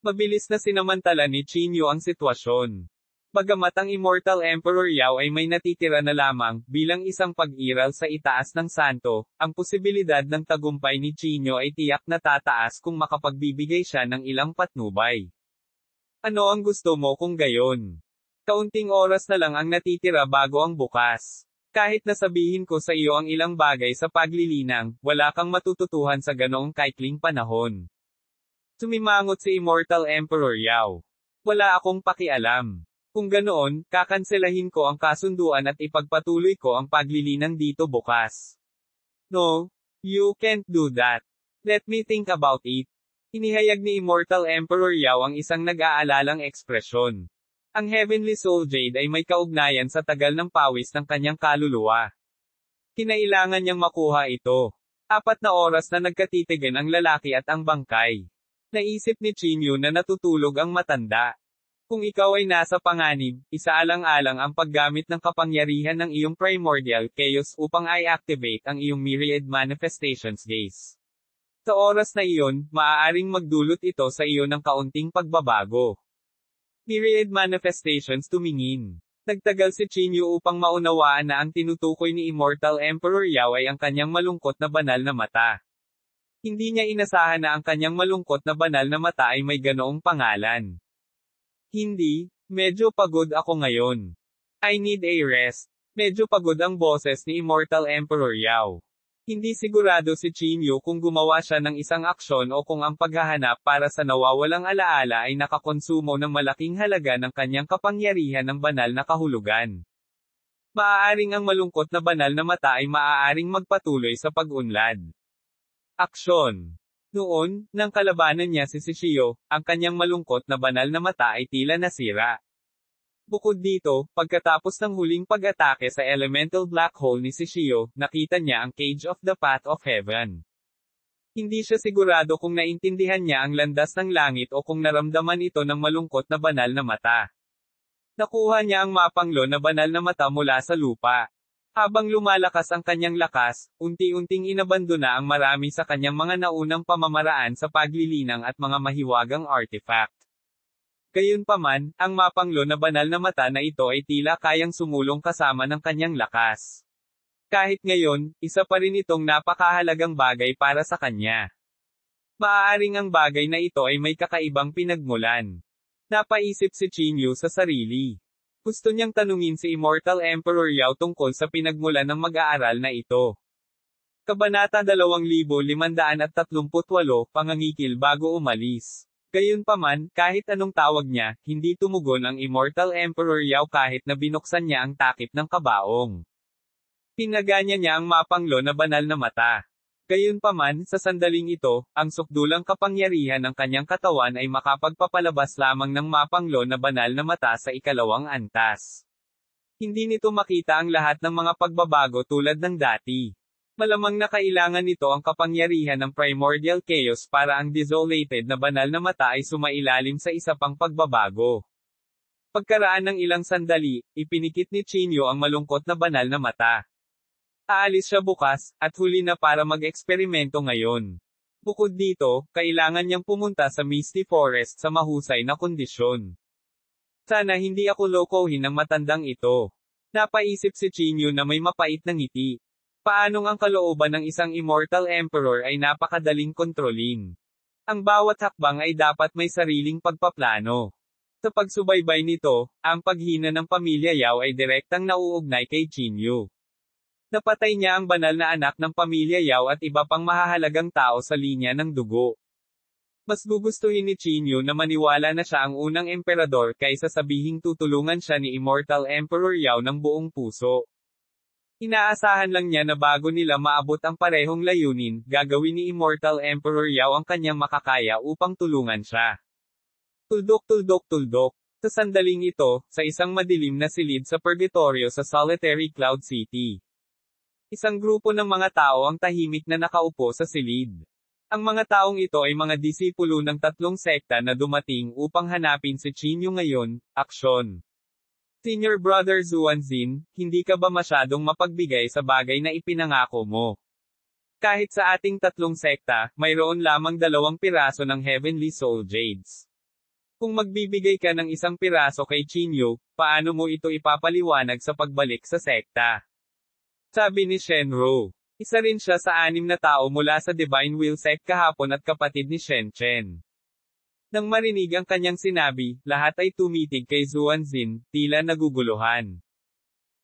Mabilis na sinamantala ni Chinyu ang sitwasyon. Bagamat ang Immortal Emperor Yao ay may natitira na lamang, bilang isang pag-iral sa itaas ng santo, ang posibilidad ng tagumpay ni Chinyu ay tiyak na tataas kung makapagbibigay siya ng ilang patnubay. Ano ang gusto mo kung gayon? Kaunting oras na lang ang natitira bago ang bukas. Kahit nasabihin ko sa iyo ang ilang bagay sa paglilinang, wala kang matututuhan sa ganoong kaikling panahon. Sumimangot si Immortal Emperor Yao. Wala akong pakialam. Kung ganoon, kakanselahin ko ang kasunduan at ipagpatuloy ko ang paglilinang dito bukas. No, you can't do that. Let me think about it. Inihayag ni Immortal Emperor Yao ang isang nag-aalalang ekspresyon. Ang Heavenly Soul Jade ay may kaugnayan sa tagal ng pawis ng kanyang kaluluwa. Kinailangan niyang makuha ito. 4 na oras na nagkatitigan ang lalaki at ang bangkay. Naisip ni Chinyu na natutulog ang matanda. Kung ikaw ay nasa panganib, isaalang-alang ang paggamit ng kapangyarihan ng iyong primordial chaos upang i-activate ang iyong myriad manifestations gaze. Sa oras na iyon, maaaring magdulot ito sa iyo ng kaunting pagbabago. Myriad manifestations tumingin. Nagtagal si Chinyu upang maunawaan na ang tinutukoy ni Immortal Emperor Yao ay ang kanyang malungkot na banal na mata. Hindi niya inasahan na ang kanyang malungkot na banal na mata ay may ganoong pangalan. Hindi, medyo pagod ako ngayon. I need a rest. Medyo pagod ang boses ni Immortal Emperor Yao. Hindi sigurado si Chinyu kung gumawa siya ng isang aksyon o kung ang paghahanap para sa nawawalang alaala ay nakakonsumo ng malaking halaga ng kanyang kapangyarihan ng banal na kahulugan. Maaaring ang malungkot na banal na mata ay maaaring magpatuloy sa pag-unlad. Aksyon. Noon, nang kalabanan niya si Shishio, ang kanyang malungkot na banal na mata ay tila nasira. Bukod dito, pagkatapos ng huling pag-atake sa elemental black hole ni Shishio, nakita niya ang Cage of the Path of Heaven. Hindi siya sigurado kung naintindihan niya ang landas ng langit o kung naramdaman ito ng malungkot na banal na mata. Nakuha niya ang mapanglo na banal na mata mula sa lupa. Habang lumalakas ang kanyang lakas, unti-unting inabandona ang marami sa kanyang mga naunang pamamaraan sa paglilinang at mga mahiwagang artifact. Gayunpaman, ang mapanglo na banal na mata na ito ay tila kayang sumulong kasama ng kanyang lakas. Kahit ngayon, isa pa rin itong napakahalagang bagay para sa kanya. Maaaring ang bagay na ito ay may kakaibang pinagmulan. Napaisip si Chinyu sa sarili. Gusto niyang tanungin si Immortal Emperor Yao tungkol sa pinagmulan ng mag-aaral na ito. Kabanata 2538, Pangangikil bago umalis. Gayunpaman, kahit anong tawag niya, hindi tumugon ang Immortal Emperor Yao kahit na binuksan niya ang takip ng kabaong. Pinaganya niya ang mapanglo na banal na mata. Gayunpaman, sa sandaling ito, ang sukdulang kapangyarihan ng kanyang katawan ay makapagpapalabas lamang ng mapanglo na banal na mata sa ikalawang antas. Hindi nito makita ang lahat ng mga pagbabago tulad ng dati. Malamang na kailangan nito ang kapangyarihan ng primordial chaos para ang desolated na banal na mata ay sumailalim sa isa pang pagbabago. Pagkaraan ng ilang sandali, ipinikit ni Chinyu ang malungkot na banal na mata. Aalis siya bukas, at huli na para mag-eksperimento ngayon. Bukod dito, kailangan niyang pumunta sa Misty Forest sa mahusay na kondisyon. Sana hindi ako lokohin ng matandang ito. Napaisip si Chinyu na may mapait na ngiti. Paanong ang kalooban ng isang Immortal Emperor ay napakadaling kontrolin. Ang bawat hakbang ay dapat may sariling pagpaplano. Sa pagsubaybay nito, ang paghina ng pamilya Yao ay direktang nauugnay kay Chinyu. Napatay niya ang banal na anak ng pamilya Yao at iba pang mahahalagang tao sa linya ng dugo. Mas gugustuhin ni Chinyu na maniwala na siya ang unang emperador kaysa sabihing tutulungan siya ni Immortal Emperor Yao ng buong puso. Inaasahan lang niya na bago nila maabot ang parehong layunin, gagawin ni Immortal Emperor Yao ang kanyang makakaya upang tulungan siya. Tuldok tuldok tuldok. Sa sandaling ito, sa isang madilim na silid sa purgatorio sa Solitary Cloud City. Isang grupo ng mga tao ang tahimik na nakaupo sa silid. Ang mga taong ito ay mga disipulo ng tatlong sekta na dumating upang hanapin si Chinyu ngayon. Aksyon. Senior Brother Zuanzin, hindi ka ba masyadong mapagbigay sa bagay na ipinangako mo? Kahit sa ating tatlong sekta, mayroon lamang 2 piraso ng Heavenly Soul Jades. Kung magbibigay ka ng 1 piraso kay Chinyu, paano mo ito ipapaliwanag sa pagbalik sa sekta? Sabi ni Shenro. Isa rin siya sa 6 na tao mula sa Divine Will Sect kahapon at kapatid ni Shen Chen. Nang marinig ang kanyang sinabi, lahat ay tumitig kay Zuanzin, tila naguguluhan.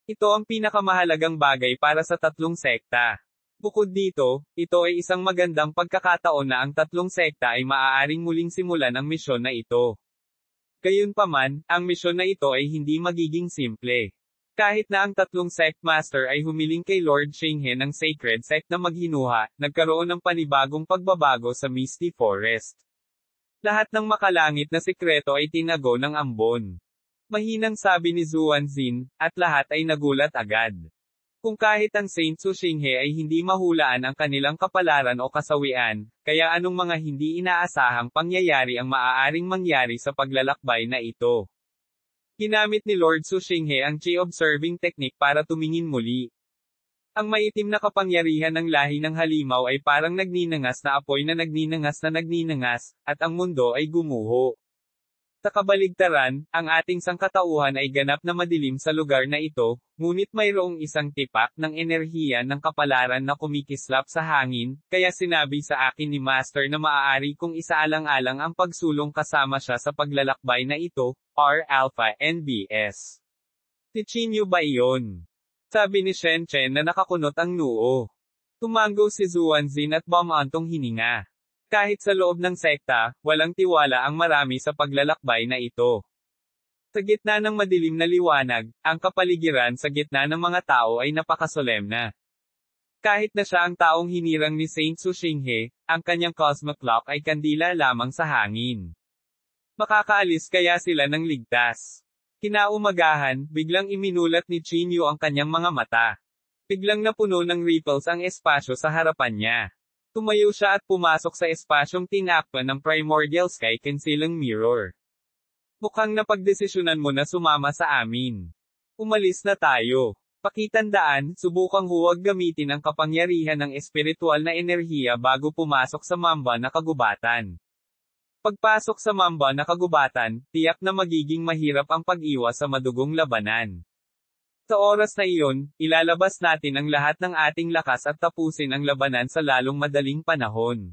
Ito ang pinakamahalagang bagay para sa tatlong sekta. Bukod dito, ito ay isang magandang pagkakataon na ang tatlong sekta ay maaaring muling simulan ang misyon na ito. Gayunpaman, ang misyon na ito ay hindi magiging simple. Kahit na ang tatlong sect master ay humiling kay Lord Shenghe ng Sacred Sect na maghinuha, nagkaroon ng panibagong pagbabago sa Misty Forest. Lahat ng makalangit na sikreto ay tinago ng ambon. Mahinang sabi ni Zuanzin, at lahat ay nagulat agad. Kung kahit ang Saint Su Shenghe ay hindi mahulaan ang kanilang kapalaran o kasawian, kaya anong mga hindi inaasahang pangyayari ang maaaring mangyari sa paglalakbay na ito? Ginamit ni Lord Su Shenghe ang Chi Observing Technique para tumingin muli. Ang maitim na kapangyarihan ng lahi ng halimaw ay parang nagninangas na apoy na nagninangas, at ang mundo ay gumuho. Sa kabaligtaran, ang ating sangkatauhan ay ganap na madilim sa lugar na ito, ngunit mayroong isang tipak ng enerhiya ng kapalaran na kumikislap sa hangin, kaya sinabi sa akin ni Master na maaari kong isaalang-alang ang pagsulong kasama siya sa paglalakbay na ito, R Alpha NBS. Si Chinyu ba iyon? Sabi ni Shen Chen na nakakunot ang noo. Tumango si Zuanzin at bumantong hininga. Kahit sa loob ng sekta, walang tiwala ang marami sa paglalakbay na ito. Sa gitna ng madilim na liwanag, ang kapaligiran sa gitna ng mga tao ay napakasolemna. Kahit na siya ang taong hinirang ni Saint Su Shenghe, ang kanyang cosmic clock ay kandila lamang sa hangin. Makakaalis kaya sila ng ligtas? Kinaumagahan, biglang iminulat ni Chinyu ang kanyang mga mata. Biglang napuno ng ripples ang espasyo sa harapan niya. Tumayo siya at pumasok sa espasyong tinakpan ng Primordial Sky Concealing Mirror. Mukhang napagdesisyonan mo na sumama sa amin. Umalis na tayo. Pakitandaan, subukang huwag gamitin ang kapangyarihan ng espiritual na enerhiya bago pumasok sa mamba na kagubatan. Pagpasok sa mamba na kagubatan, tiyak na magiging mahirap ang pag-iwas sa madugong labanan. Sa oras na iyon, ilalabas natin ang lahat ng ating lakas at tapusin ang labanan sa lalong madaling panahon.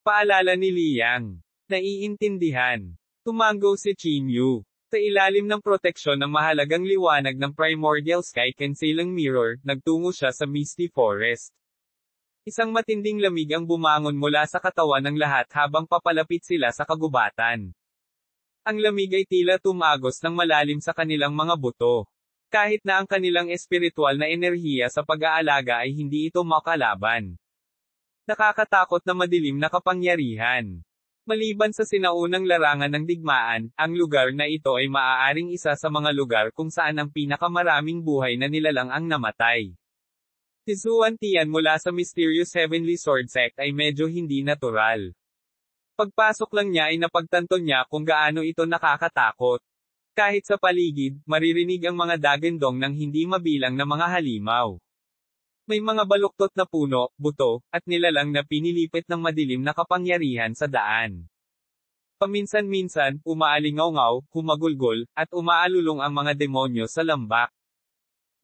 Paalala ni Liang. Naiintindihan. Tumango si Chinyu. Sa ilalim ng proteksyon ng mahalagang liwanag ng Primordial Sky Concealing Mirror, nagtungo siya sa Misty Forest. Isang matinding lamig ang bumangon mula sa katawan ng lahat habang papalapit sila sa kagubatan. Ang lamig ay tila tumagos ng malalim sa kanilang mga buto. Kahit na ang kanilang espiritual na enerhiya sa pag-aalaga ay hindi ito makalaban. Nakakatakot na madilim na kapangyarihan. Maliban sa sinaunang larangan ng digmaan, ang lugar na ito ay maaaring isa sa mga lugar kung saan ang pinakamaraming buhay na nilalang ang namatay. Si Zuan Tian mula sa Mysterious Heavenly Sword Sect ay medyo hindi natural. Pagpasok lang niya ay napagtanto niya kung gaano ito nakakatakot. Kahit sa paligid, maririnig ang mga dagandong ng hindi mabilang na mga halimaw. May mga baluktot na puno, buto, at nilalang na pinilipit ng madilim na kapangyarihan sa daan. Paminsan-minsan, umaalingaw-ngaw, humagulgol, at umaalulong ang mga demonyo sa lambak.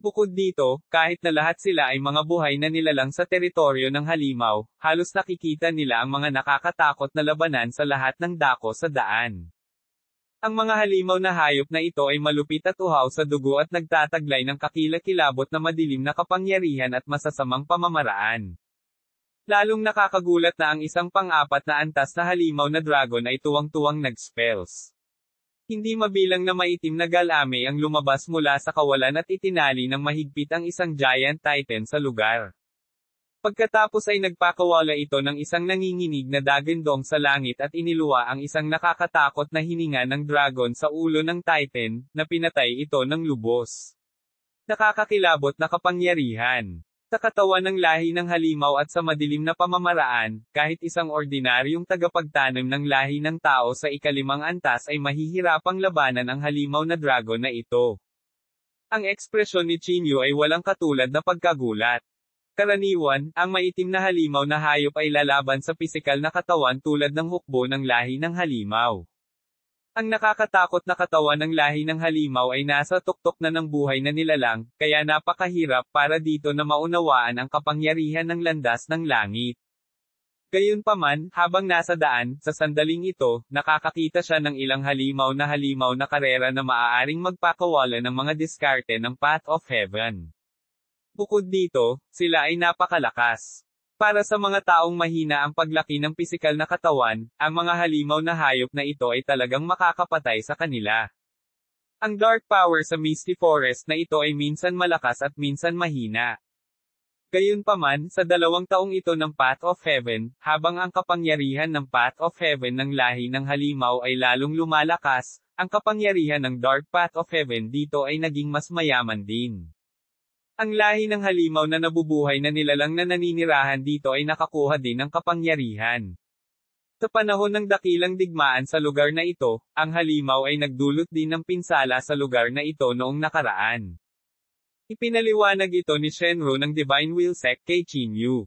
Bukod dito, kahit na lahat sila ay mga buhay na nilalang sa teritoryo ng halimaw, halos nakikita nila ang mga nakakatakot na labanan sa lahat ng dako sa daan. Ang mga halimaw na hayop na ito ay malupit at uhaw sa dugo at nagtataglay ng kakilakilabot na madilim na kapangyarihan at masasamang pamamaraan. Lalong nakakagulat na ang isang pang-apat na antas na halimaw na dragon ay tuwang-tuwang nag-spells. Hindi mabilang na maitim na galame ang lumabas mula sa kawalan at itinali ng mahigpit ang isang giant titan sa lugar. Pagkatapos ay nagpakawala ito ng isang nanginginig na dagandong sa langit at iniluwa ang isang nakakatakot na hininga ng dragon sa ulo ng titan, na pinatay ito ng lubos. Nakakakilabot na kapangyarihan. Sa katawan ng lahi ng halimaw at sa madilim na pamamaraan, kahit isang ordinaryong tagapagtanim ng lahi ng tao sa ikalimang antas ay mahihirapang labanan ang halimaw na dragon na ito. Ang ekspresyon ni Chinyu ay walang katulad na pagkagulat. Karaniwan, ang maitim na halimaw na hayop ay lalaban sa pisikal na katawan tulad ng hukbo ng lahi ng halimaw. Ang nakakatakot na katawan ng lahi ng halimaw ay nasa tuktok na ng buhay na nilalang, kaya napakahirap para dito na maunawaan ang kapangyarihan ng landas ng langit. Gayunpaman, habang nasa daan, sa sandaling ito, nakakakita siya ng ilang halimaw na karera na maaaring magpakawala ng mga diskarte ng Path of Heaven. Bukod dito, sila ay napakalakas. Para sa mga taong mahina ang paglaki ng pisikal na katawan, ang mga halimaw na hayop na ito ay talagang makakapatay sa kanila. Ang dark power sa Misty Forest na ito ay minsan malakas at minsan mahina. Gayunpaman, sa 2 taong ito ng Path of Heaven, habang ang kapangyarihan ng Path of Heaven ng lahi ng halimaw ay lalong lumalakas, ang kapangyarihan ng Dark Path of Heaven dito ay naging mas mayaman din. Ang lahi ng halimaw na nabubuhay na nilalang na naninirahan dito ay nakakuha din ng kapangyarihan. Sa panahon ng dakilang digmaan sa lugar na ito, ang halimaw ay nagdulot din ng pinsala sa lugar na ito noong nakaraan. Ipinaliwanag ito ni Shenru ng Divine Will Sect kay Chinyu.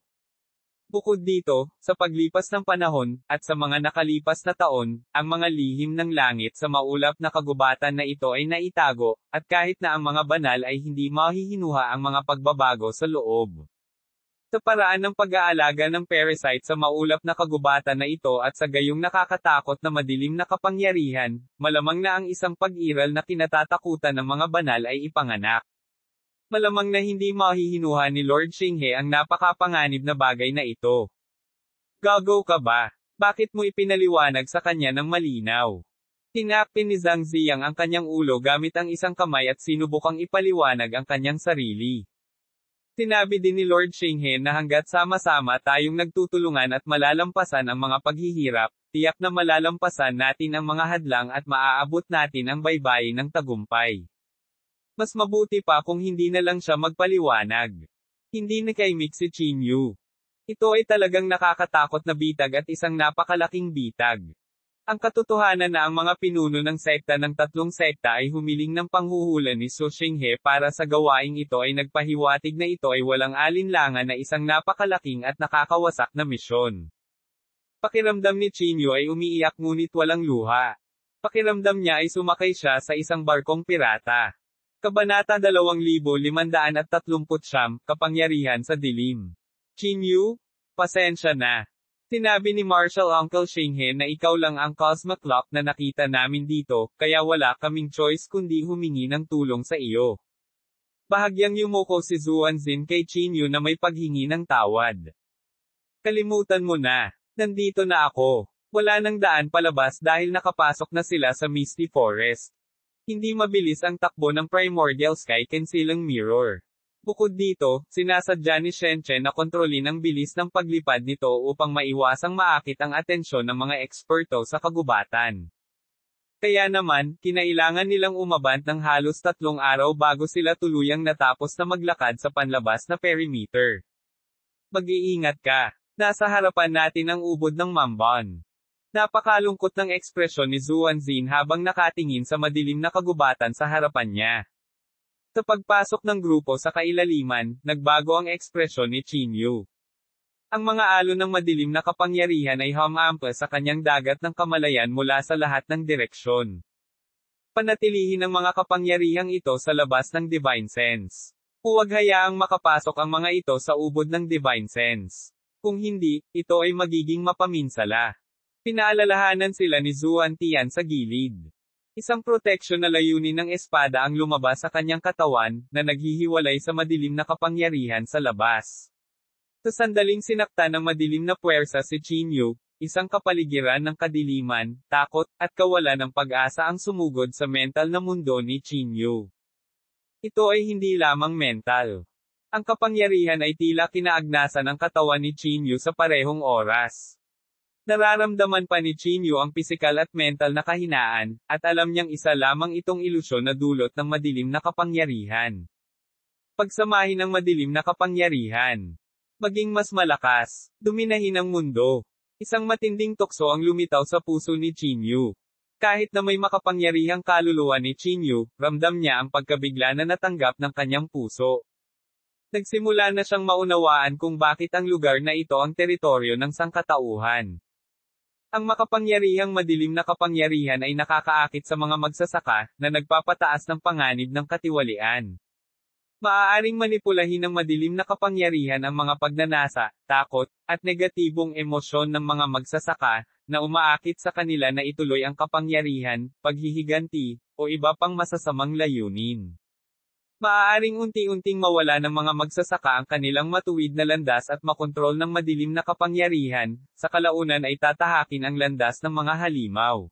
Bukod dito, sa paglipas ng panahon, at sa mga nakalipas na taon, ang mga lihim ng langit sa maulap na kagubatan na ito ay naitago, at kahit na ang mga banal ay hindi mahihinuha ang mga pagbabago sa loob. Sa paraan ng pag-aalaga ng parasite sa maulap na kagubatan na ito at sa gayong nakakatakot na madilim na kapangyarihan, malamang na ang isang pag-iral na kinatatakutan ng mga banal ay ipanganak. Malamang na hindi mahihinuha ni Lord Xinghe ang napakapanganib na bagay na ito. Gago ka ba? Bakit mo ipinaliwanag sa kanya ng malinaw? Tinakpin ni Zhang Ziyang ang kanyang ulo gamit ang isang kamay at sinubukang ipaliwanag ang kanyang sarili. Sinabi din ni Lord Xinghe na hanggat sama-sama tayong nagtutulungan at malalampasan ang mga paghihirap, tiyak na malalampasan natin ang mga hadlang at maaabot natin ang baybayin ng tagumpay. Mas mabuti pa kung hindi na lang siya magpaliwanag. Hindi nakaimik si Chinyu. Ito ay talagang nakakatakot na bitag at isang napakalaking bitag. Ang katotohanan na ang mga pinuno ng sekta ng 3 sekta ay humiling ng panghuhula ni Su Xinghe para sa gawaing ito ay nagpahiwatig na ito ay walang alinlangan na isang napakalaking at nakakawasak na misyon. Pakiramdam ni Chinyu ay umiiyak ngunit walang luha. Pakiramdam niya ay sumakay siya sa isang barkong pirata. Kabanata 2539, Kapangyarihan sa Dilim. Chinyu, pasensya na. Sinabi ni Marshal Uncle Xinghe na ikaw lang ang cosmic clock na nakita namin dito, kaya wala kaming choice kundi humingi ng tulong sa iyo. Bahagyang yumuko si Zuanzin kay Chinyu na may paghingi ng tawad. Kalimutan mo na. Nandito na ako. Wala nang daan palabas dahil nakapasok na sila sa Misty Forest. Hindi mabilis ang takbo ng Primordial Sky Concealing Mirror. Bukod dito, sinasadya ni Shenchen na kontrolin ang bilis ng paglipad nito upang maiwasang maakit ang atensyon ng mga eksperto sa kagubatan. Kaya naman, kinailangan nilang umabant ng halos 3 araw bago sila tuluyang natapos na maglakad sa panlabas na perimeter. Mag-iingat ka. Nasa harapan natin ang ubod ng Mamban. Napakalungkot ng ekspresyon ni Zuanzin habang nakatingin sa madilim na kagubatan sa harapan niya. Sa pagpasok ng grupo sa kailaliman, nagbago ang ekspresyon ni Chinyu. Ang mga alon ng madilim na kapangyarihan ay humampa sa kanyang dagat ng kamalayan mula sa lahat ng direksyon. Panatilihin ang mga kapangyarihang ito sa labas ng Divine Sense. Huwag hayaang makapasok ang mga ito sa ubod ng Divine Sense. Kung hindi, ito ay magiging mapaminsala. Pinaalalahanan sila ni Zuan Tian sa gilid. Isang proteksyon na layunin ng espada ang lumabas sa kanyang katawan, na naghihiwalay sa madilim na kapangyarihan sa labas. Sa sandaling sinaktan ng madilim na puwersa si Chinyu, isang kapaligiran ng kadiliman, takot, at kawalan ng pag-asa ang sumugod sa mental na mundo ni Chinyu. Ito ay hindi lamang mental. Ang kapangyarihan ay tila kinaagnasan ng katawan ni Chinyu sa parehong oras. Nararamdaman pa ni Chinyu ang pisikal at mental na kahinaan, at alam niyang isa lamang itong ilusyon na dulot ng madilim na kapangyarihan. Pagsamahin ng madilim na kapangyarihan. Maging mas malakas, duminahin ang mundo. Isang matinding tukso ang lumitaw sa puso ni Chinyu. Kahit na may makapangyarihang kaluluwa ni Chinyu, ramdam niya ang pagkabigla na natanggap ng kanyang puso. Nagsimula na siyang maunawaan kung bakit ang lugar na ito ang teritoryo ng sangkatauhan. Ang makapangyarihang madilim na kapangyarihan ay nakakaakit sa mga magsasaka, na nagpapataas ng panganib ng katiwalian. Maaaring manipulahin ng madilim na kapangyarihan ang mga pagnanasa, takot, at negatibong emosyon ng mga magsasaka, na umaakit sa kanila na ituloy ang kapangyarihan, paghihiganti, o iba pang masasamang layunin. Maaaring unti-unting mawala ng mga magsasaka ang kanilang matuwid na landas at makontrol ng madilim na kapangyarihan, sa kalaunan ay tatahakin ang landas ng mga halimaw.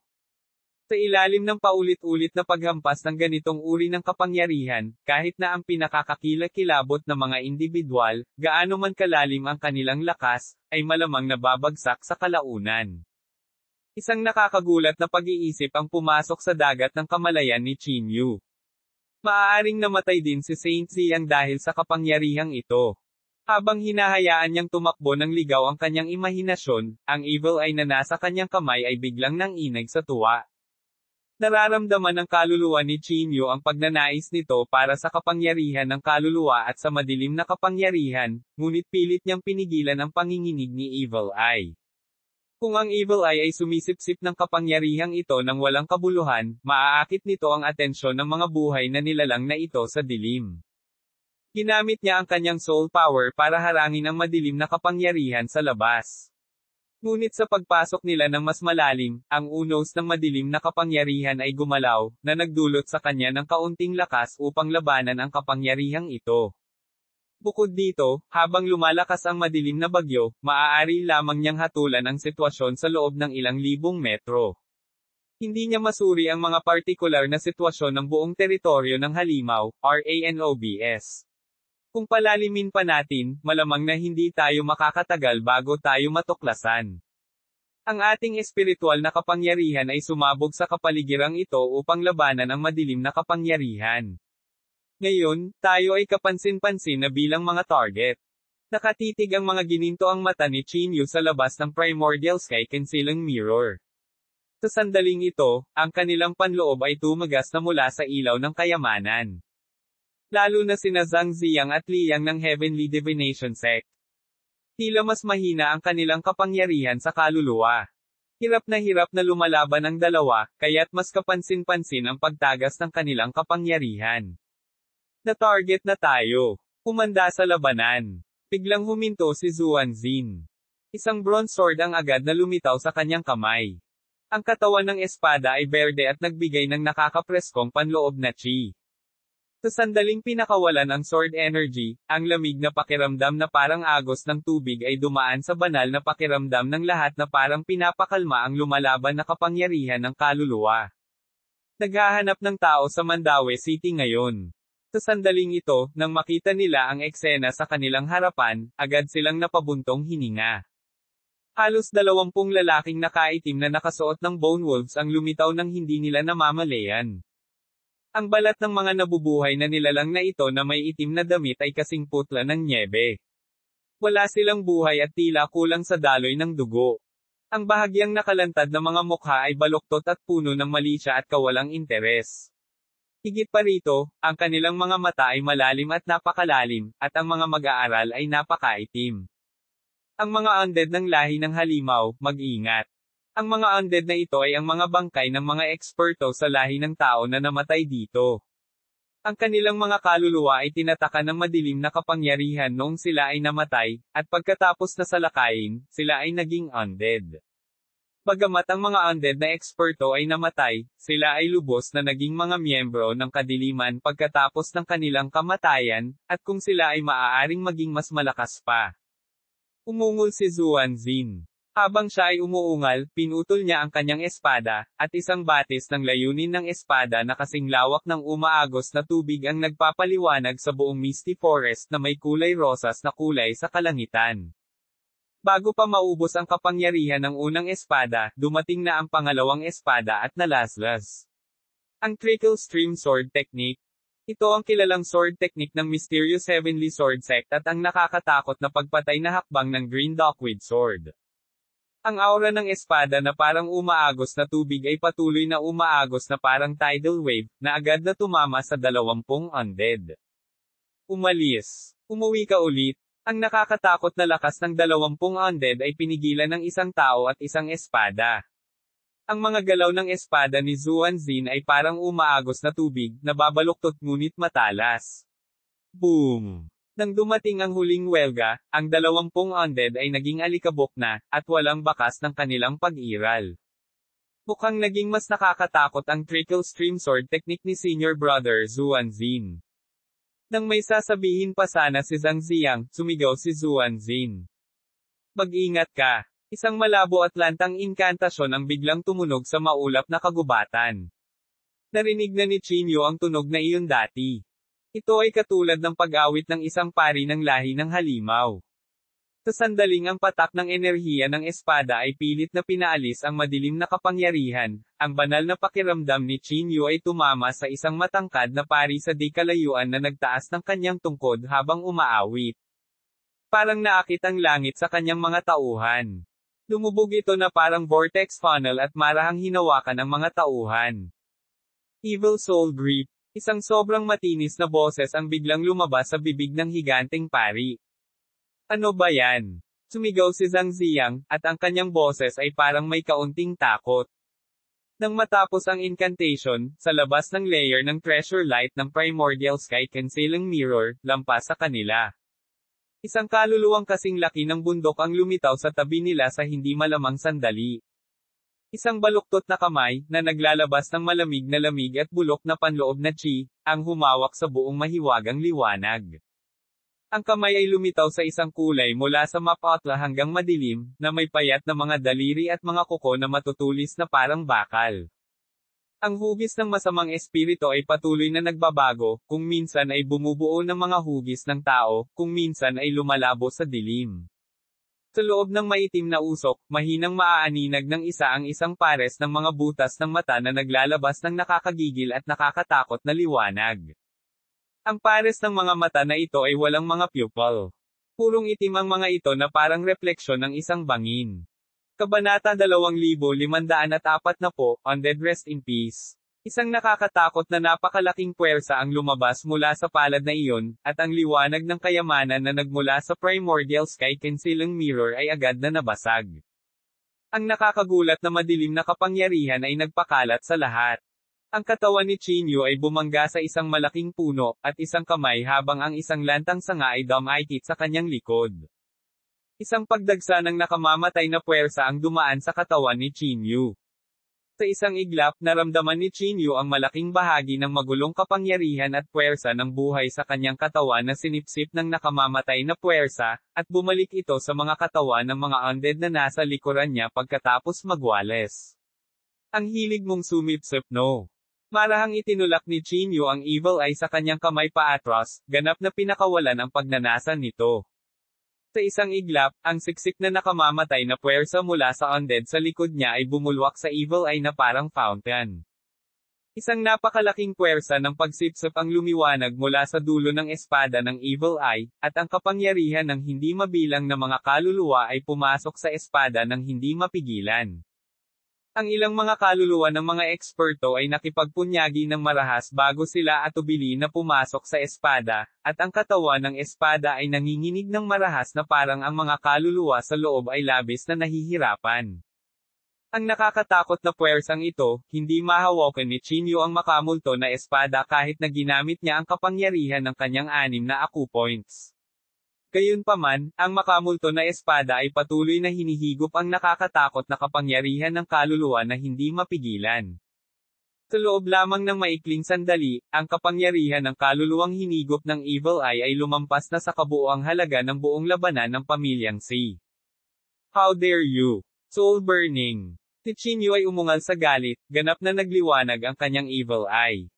Sa ilalim ng paulit-ulit na paghampas ng ganitong uri ng kapangyarihan, kahit na ang pinakakakilakilabot na mga individual, gaano man kalalim ang kanilang lakas, ay malamang nababagsak sa kalaunan. Isang nakakagulat na pag-iisip ang pumasok sa dagat ng kamalayan ni Chinyu. Maaaring namatay din si Saint Ziyang dahil sa kapangyarihang ito. Habang hinahayaan niyang tumakbo ng ligaw ang kanyang imahinasyon, ang evil eye na nasa kanyang kamay ay biglang nanginig sa tuwa. Nararamdaman ng kaluluwa ni Chinyu ang pagnanais nito para sa kapangyarihan ng kaluluwa at sa madilim na kapangyarihan, ngunit pilit niyang pinigilan ang panginginig ni Evil Eye. Kung ang Evil Eye ay sumisipsip ng kapangyarihang ito ng walang kabuluhan, maaakit nito ang atensyon ng mga buhay na nilalang na ito sa dilim. Ginamit niya ang kanyang soul power para harangin ang madilim na kapangyarihan sa labas. Ngunit sa pagpasok nila ng mas malalim, ang unos ng madilim na kapangyarihan ay gumalaw, na nagdulot sa kanya ng kaunting lakas upang labanan ang kapangyarihang ito. Bukod dito, habang lumalakas ang madilim na bagyo, maaari lamang niyang hatulan ang sitwasyon sa loob ng ilang libong metro. Hindi niya masuri ang mga partikular na sitwasyon ng buong teritoryo ng halimaw, RANOBS. Kung palalimin pa natin, malamang na hindi tayo makakatagal bago tayo matuklasan. Ang ating espiritual na kapangyarihan ay sumabog sa kapaligirang ito upang labanan ang madilim na kapangyarihan. Ngayon, tayo ay kapansin-pansin na bilang mga target. Nakatitig ang mga ginintoang mata ni Chinyu sa labas ng primordial sky concealing mirror. Sa sandaling ito, ang kanilang panloob ay tumagas na mula sa ilaw ng kayamanan. Lalo na sina Zhang Ziyang at Liang ng Heavenly Divination Sect. Tila mas mahina ang kanilang kapangyarihan sa kaluluwa. Hirap na lumalaban ang dalawa, kaya't mas kapansin-pansin ang pagtagas ng kanilang kapangyarihan. Na-target na tayo. Kumanda sa labanan. Biglang huminto si Zuanzin. Isang bronze sword ang agad na lumitaw sa kanyang kamay. Ang katawan ng espada ay berde at nagbigay ng nakakapreskong panloob na chi. Sa sandaling pinakawalan ang sword energy, ang lamig na pakiramdam na parang agos ng tubig ay dumaan sa banal na pakiramdam ng lahat na parang pinapakalma ang lumalaban na kapangyarihan ng kaluluwa. Naghahanap ng tao sa Mandaue City ngayon. Sa sandaling ito, nang makita nila ang eksena sa kanilang harapan, agad silang napabuntong hininga. Halos 20 lalaking nakaitim na nakasuot ng bone wolves ang lumitaw ng hindi nila namamalayan. Ang balat ng mga nabubuhay na nilalang na ito na may itim na damit ay kasing putla ng nyebe. Wala silang buhay at tila kulang sa daloy ng dugo. Ang bahagyang nakalantad na mga mukha ay baluktot at puno ng malisya at kawalang interes. Higit pa rito, ang kanilang mga mata ay malalim at napakalalim, at ang mga mag-aaral ay napakaitim. Ang mga undead ng lahi ng halimaw, mag-ingat. Ang mga undead na ito ay ang mga bangkay ng mga eksperto sa lahi ng tao na namatay dito. Ang kanilang mga kaluluwa ay tinataka ng madilim na kapangyarihan noong sila ay namatay, at pagkatapos na salakayin, sila ay naging undead. Bagamat ang mga undead na eksperto ay namatay, sila ay lubos na naging mga miyembro ng kadiliman pagkatapos ng kanilang kamatayan, at kung sila ay maaaring maging mas malakas pa. Umungol si Zuanzin. Habang siya ay umuungal, pinutol niya ang kanyang espada, at isang batis ng layunin ng espada na kasing lawak ng umaagos na tubig ang nagpapaliwanag sa buong misty forest na may kulay rosas na kulay sa kalangitan. Bago pa maubos ang kapangyarihan ng unang espada, dumating na ang pangalawang espada at nalaslas. Ang Trickle Stream Sword Technique. Ito ang kilalang sword technique ng Mysterious Heavenly Sword Sect at ang nakakatakot na pagpatay na hakbang ng Green Duckweed Sword. Ang aura ng espada na parang umaagos na tubig ay patuloy na umaagos na parang tidal wave, na agad na tumama sa 20 undead. Umalis. Umuwi ka ulit. Ang nakakatakot na lakas ng 20 undead ay pinigilan ng isang tao at isang espada. Ang mga galaw ng espada ni Zuanzin ay parang umaagos na tubig, na babaluktot ngunit matalas. Boom! Nang dumating ang huling welga, ang 20 undead ay naging alikabok na, at walang bakas ng kanilang pag-iral. Mukhang naging mas nakakatakot ang Trickle Stream Sword technique ni Senior Brother Zuanzin. Nang may sasabihin pa sana si Zhang Ziang, sumigaw si Zuanzin. Mag-ingat ka. Isang malabo at lantang inkantasyon ang biglang tumunog sa maulap na kagubatan. Narinig na ni Chinyo ang tunog na iyon dati. Ito ay katulad ng pag-awit ng isang pari ng lahi ng halimaw. Sa sandaling ang patak ng enerhiya ng espada ay pilit na pinaalis ang madilim na kapangyarihan, ang banal na pakiramdam ni Chinyo ay tumama sa isang matangkad na pari sa di kalayuan na nagtaas ng kanyang tungkod habang umaawit. Parang naakit ang langit sa kanyang mga tauhan. Lumubog ito na parang vortex funnel at marahang hinawakan ang mga tauhan. Evil Soul Grip. Isang sobrang matinis na boses ang biglang lumabas sa bibig ng higanteng pari. Ano ba yan? Sumigaw si Zhang Ziang, at ang kanyang boses ay parang may kaunting takot. Nang matapos ang incantation, sa labas ng layer ng treasure light ng Primordial Sky Concealing Mirror, lampas sa kanila. Isang kaluluwang kasing laki ng bundok ang lumitaw sa tabi nila sa hindi malamang sandali. Isang baluktot na kamay, na naglalabas ng malamig na lamig at bulok na panloob na chi, ang humawak sa buong mahiwagang liwanag. Ang kamay ay lumitaw sa isang kulay mula sa mapatla hanggang madilim, na may payat na mga daliri at mga kuko na matutulis na parang bakal. Ang hugis ng masamang espiritu ay patuloy na nagbabago, kung minsan ay bumubuo ng mga hugis ng tao, kung minsan ay lumalabo sa dilim. Sa loob ng maitim na usok, mahinang maaaninag ng isa ang isang pares ng mga butas ng mata na naglalabas ng nakakagigil at nakakatakot na liwanag. Ang pares ng mga mata na ito ay walang mga pupil. Purong itim ang mga ito na parang refleksyon ng isang bangin. Kabanata 2540, Undead Rest in Peace. Isang nakakatakot na napakalaking puwersa ang lumabas mula sa palad na iyon, at ang liwanag ng kayamanan na nagmula sa Primordial Sky Concealing Mirror ay agad na nabasag. Ang nakakagulat na madilim na kapangyarihan ay nagpakalat sa lahat. Ang katawan ni Chinyo ay bumangga sa isang malaking puno, at isang kamay habang ang isang lantang sanga ay dumaikit sa kanyang likod. Isang pagdagsa ng nakamamatay na puwersa ang dumaan sa katawan ni Chinyo. Sa isang iglap, naramdaman ni Chinyo ang malaking bahagi ng magulong kapangyarihan at puwersa ng buhay sa kanyang katawan na sinipsip ng nakamamatay na puwersa, at bumalik ito sa mga katawan ng mga undead na nasa likuran niya pagkatapos magwales. Ang hilig mong sumipsip, no? Marahang itinulak ni Chinyo ang evil eye sa kanyang kamay paatras, ganap na pinakawalan ang pagnanasa nito. Sa isang iglap, ang siksik na nakamamatay na puwersa mula sa undead sa likod niya ay bumulwak sa evil eye na parang fountain. Isang napakalaking puwersa ng pagsipsip ang lumiwanag mula sa dulo ng espada ng evil eye, at ang kapangyarihan ng hindi mabilang na mga kaluluwa ay pumasok sa espada ng hindi mapigilan. Ang ilang mga kaluluwa ng mga eksperto ay nakipagpunyagi ng marahas bago sila atubili na pumasok sa espada, at ang katawan ng espada ay nanginginig ng marahas na parang ang mga kaluluwa sa loob ay labis na nahihirapan. Ang nakakatakot na puwersang ito, hindi mahawakan ni Chinyo ang makamulto na espada kahit na ginamit niya ang kapangyarihan ng kanyang 6 na aku points. Gayunpaman, ang makamulto na espada ay patuloy na hinihigop ang nakakatakot na kapangyarihan ng kaluluwa na hindi mapigilan. Sa loob lamang ng maikling sandali, ang kapangyarihan ng kaluluwang hinigop ng Evil Eye ay lumampas na sa kabuuang halaga ng buong labanan ng pamilyang C. How dare you? Soul burning. Si Chinyu ay umungal sa galit, ganap na nagliwanag ang kanyang Evil Eye.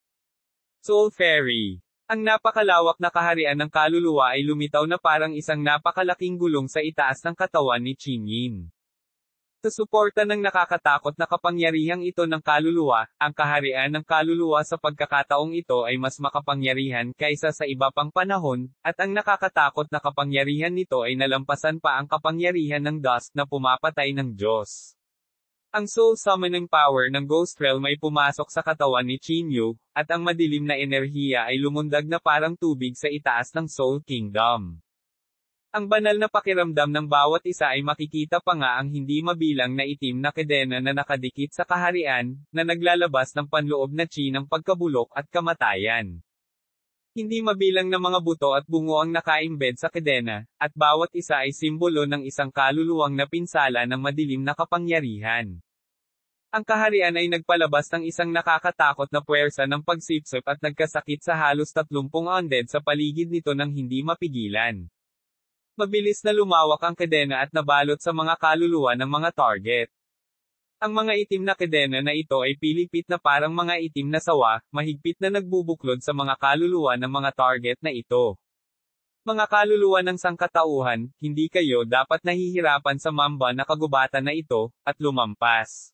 Soul Fairy. Ang napakalawak na kaharian ng kaluluwa ay lumitaw na parang isang napakalaking gulong sa itaas ng katawan ni Chinyin. Sa suporta ng nakakatakot na kapangyarihang ito ng kaluluwa, ang kaharian ng kaluluwa sa pagkakataong ito ay mas makapangyarihan kaysa sa iba pang panahon, at ang nakakatakot na kapangyarihan nito ay nalampasan pa ang kapangyarihan ng Dusk na pumapatay ng Diyos. Ang soul summoning power ng Ghost Realm ay pumasok sa katawan ni Chinyu, at ang madilim na enerhiya ay lumundag na parang tubig sa itaas ng Soul Kingdom. Ang banal na pakiramdam ng bawat isa ay makikita pa nga ang hindi mabilang na itim na kedena na nakadikit sa kaharian, na naglalabas ng panloob na chi ng pagkabulok at kamatayan. Hindi mabilang na mga buto at bungo ang nakaimbed sa kedena, at bawat isa ay simbolo ng isang kaluluwang napinsala ng madilim na kapangyarihan. Ang kaharian ay nagpalabas ng isang nakakatakot na puwersa ng pagsipsip at nagkasakit sa halos 30 undead sa paligid nito nang hindi mapigilan. Mabilis na lumawak ang kedena at nabalot sa mga kaluluwa ng mga target. Ang mga itim na kedena na ito ay pilipit na parang mga itim na sawa, mahigpit na nagbubuklod sa mga kaluluwa ng mga target na ito. Mga kaluluwa ng sangkatauhan, hindi kayo dapat nahihirapan sa mamba na kagubatan na ito, at lumampas.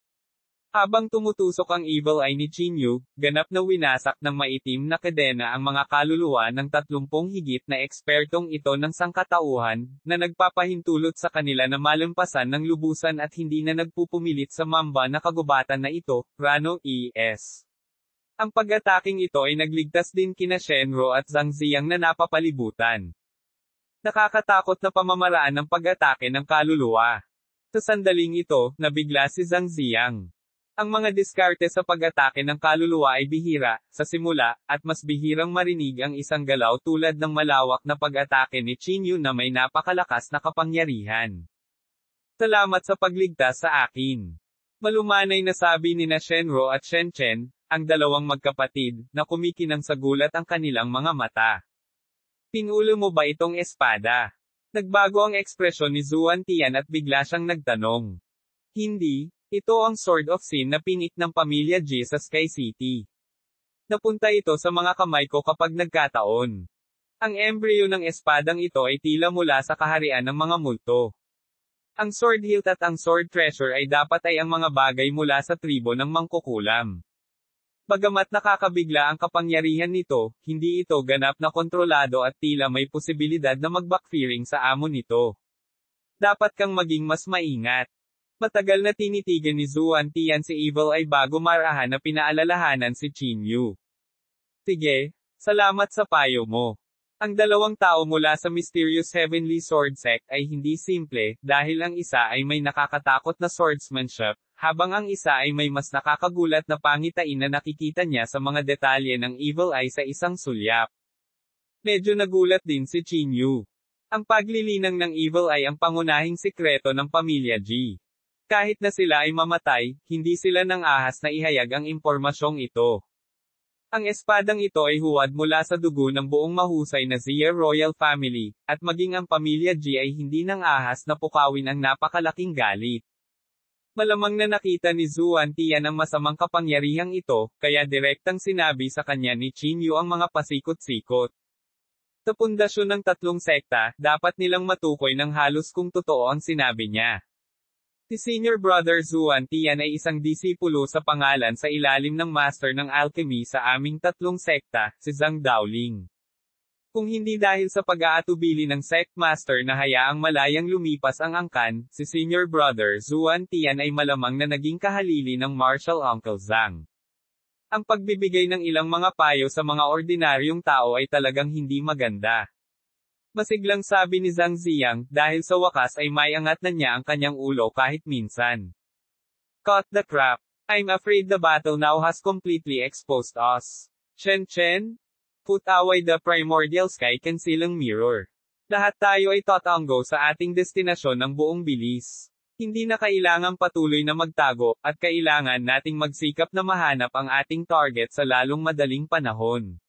Habang tumutusok ang Evil Eye ni Chinyu, ganap na winasak ng maitim na kadena ang mga kaluluwa ng 30 higit na ekspertong ito ng sangkatauhan, na nagpapahintulot sa kanila na malampasan ng lubusan at hindi na nagpupumilit sa mamba na kagubatan na ito, Rano E.S. Ang pag-ataking ito ay nagligtas din kina Shenro at Zhang Ziyang na napapalibutan. Nakakatakot na pamamaraan ng pag-atake ng kaluluwa. Sa sandaling ito, nabigla si Zhang Ziyang. Ang mga diskarte sa pag-atake ng kaluluwa ay bihira, sa simula, at mas bihirang marinig ang isang galaw tulad ng malawak na pag-atake ni Chinyu na may napakalakas na kapangyarihan. Salamat sa pagligtas sa akin. Malumanay na sabi ni na Shenro at Shenchen, ang dalawang magkapatid, na kumikinang sa gulat ang kanilang mga mata. Pinulo mo ba itong espada? Nagbago ang ekspresyon ni Zuan Tian at bigla siyang nagtanong. Hindi. Ito ang Sword of Sin na pinik ng pamilya G sa Sky City. Napunta ito sa mga kamay ko kapag nagkataon. Ang embryo ng espadang ito ay tila mula sa kaharian ng mga multo. Ang Sword Hilt at ang Sword Treasure ay dapat ay ang mga bagay mula sa tribo ng mangkukulam. Bagamat nakakabigla ang kapangyarihan nito, hindi ito ganap na kontrolado at tila may posibilidad na mag-backfiring sa amo nito. Dapat kang maging mas maingat. Matagal na tinitigan ni Zuan Tian si Evil Eye bago marahan na pinaalalahanan si Chinyu. Sige, salamat sa payo mo. Ang dalawang tao mula sa Mysterious Heavenly Sword Sect ay hindi simple, dahil ang isa ay may nakakatakot na swordsmanship, habang ang isa ay may mas nakakagulat na pangitain na nakikita niya sa mga detalye ng Evil Eye sa isang sulyap. Medyo nagulat din si Chinyu. Ang paglilinang ng Evil Eye ang pangunahing sikreto ng pamilya G. Kahit na sila ay mamatay, hindi sila nang ahas na ihayag ang impormasyong ito. Ang espadang ito ay huwad mula sa dugo ng buong mahusay na Zia Royal Family, at maging ang pamilya G ay hindi nang ahas na pukawin ang napakalaking galit. Malamang na nakita ni Zuan Tian ang masamang kapangyarihang ito, kaya direktang sinabi sa kanya ni Chinyu ang mga pasikot-sikot. Sa pundasyon ng 3 sekta, dapat nilang matukoy ng halos kung totoo ang sinabi niya. Si Senior Brother Zuan Tian ay isang disipulo sa pangalan sa ilalim ng Master ng Alchemy sa aming 3 sekta, si Zhang Daoling. Kung hindi dahil sa pag-aatubili ng Sect Master na hayaang malayang lumipas ang angkan, si Senior Brother Zuan Tian ay malamang na naging kahalili ng Martial Uncle Zhang. Ang pagbibigay ng ilang mga payo sa mga ordinaryong tao ay talagang hindi maganda. Masiglang sabi ni Zhang Ziyang, dahil sa wakas ay maiangat na niya ang kanyang ulo kahit minsan. Cut the crap. I'm afraid the battle now has completely exposed us. Chen? Put away the primordial sky concealing mirror. Lahat tayo ay tatango sa ating destinasyon ng buong bilis. Hindi na kailangang patuloy na magtago, at kailangan nating magsikap na mahanap ang ating target sa lalong madaling panahon.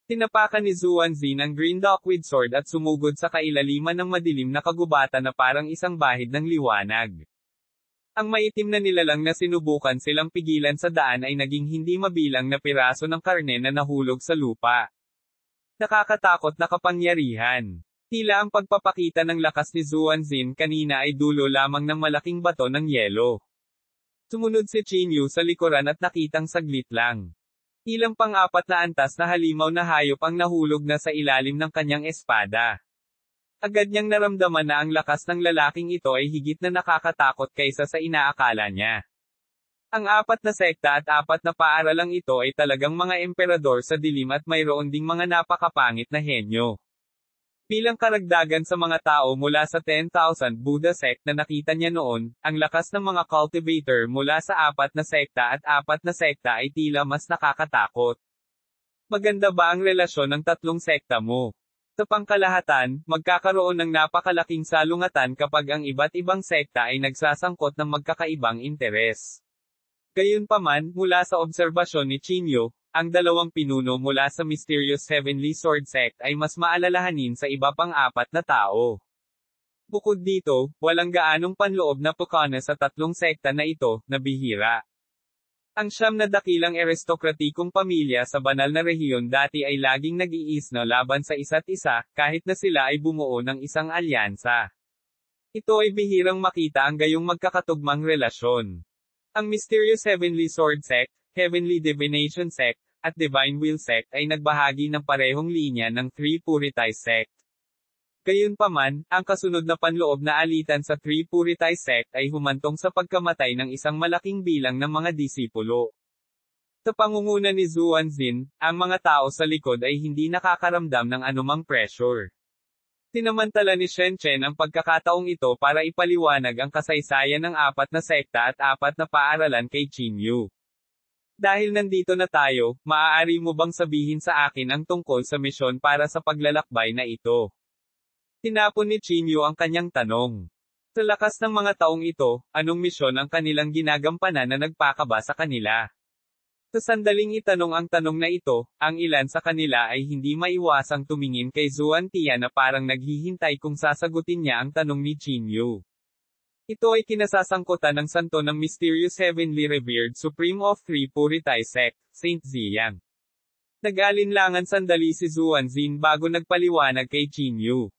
Tinapakan ni Zuanzin ang Green Duckweed Sword at sumugod sa kailaliman ng madilim na kagubatan na parang isang bahid ng liwanag. Ang maitim na nilalang na sinubukan silang pigilan sa daan ay naging hindi mabilang na piraso ng karne na nahulog sa lupa. Nakakatakot na kapangyarihan. Tila ang pagpapakita ng lakas ni Zuanzin kanina ay dulo lamang ng malaking bato ng yelo. Sumunod si Qinyu sa likuran at nakitang saglit lang. Ilang pang-apat na antas na halimaw na hayop ang nahulog na sa ilalim ng kanyang espada. Agad niyang naramdaman na ang lakas ng lalaking ito ay higit na nakakatakot kaysa sa inaakala niya. Ang 4 na sekta at 4 na paaralang ito ay talagang mga emperador sa dilim at mayroon ding mga napakapangit na henyo. Bilang karagdagan sa mga tao mula sa 10,000 Buddha sect na nakita niya noon, ang lakas ng mga cultivator mula sa 4 na sekta at 4 na sekta ay tila mas nakakatakot. Maganda ba ang relasyon ng 3 sekta mo? Sa pangkalahatan, magkakaroon ng napakalaking salungatan kapag ang iba't ibang sekta ay nagsasangkot ng magkakaibang interes. Gayunpaman, mula sa obserbasyon ni Qinyu, ang 2 pinuno mula sa Mysterious Heavenly Sword Sect ay mas maalalahanin sa iba pang 4 na tao. Bukod dito, walang gaanong panloob na pukana sa 3 sekta na ito, na bihira. Ang 9 na dakilang aristokratikong pamilya sa banal na rehiyon dati ay laging nag-iisno laban sa isa't isa, kahit na sila ay bumuo ng isang alyansa. Ito ay bihirang makita ang gayong magkakatugmang relasyon. Ang Mysterious Heavenly Sword Sect, Heavenly Divination Sect, at Divine Will Sect ay nagbahagi ng parehong linya ng Three Puritai Sect. Gayunpaman, ang kasunod na panloob na alitan sa Three Puritai Sect ay humantong sa pagkamatay ng isang malaking bilang ng mga disipulo. Sa pangunguna ni Zuanzin, ang mga tao sa likod ay hindi nakakaramdam ng anumang pressure. Sinamantala ni Shen Chen ang pagkakataong ito para ipaliwanag ang kasaysayan ng 4 na sekta at 4 na paaralan kay Qinyu. Dahil nandito na tayo, maaari mo bang sabihin sa akin ang tungkol sa misyon para sa paglalakbay na ito? Tinapon ni Qinyu ang kanyang tanong. Sa lakas ng mga taong ito, anong misyon ang kanilang ginagampanan na nagpakaba sa kanila? Sa sandaling itanong ang tanong na ito, ang ilan sa kanila ay hindi maiwasang tumingin kay Zuantia na parang naghihintay kung sasagutin niya ang tanong ni Qinyu. Ito ay kinasasangkutan ng santo ng Mysterious Heavenly Revered Supreme of Three Puritai Sect, Saint Ziyang. Nag-alinlangan sandali si Zuanzin bago nagpaliwanag kay Qinyu.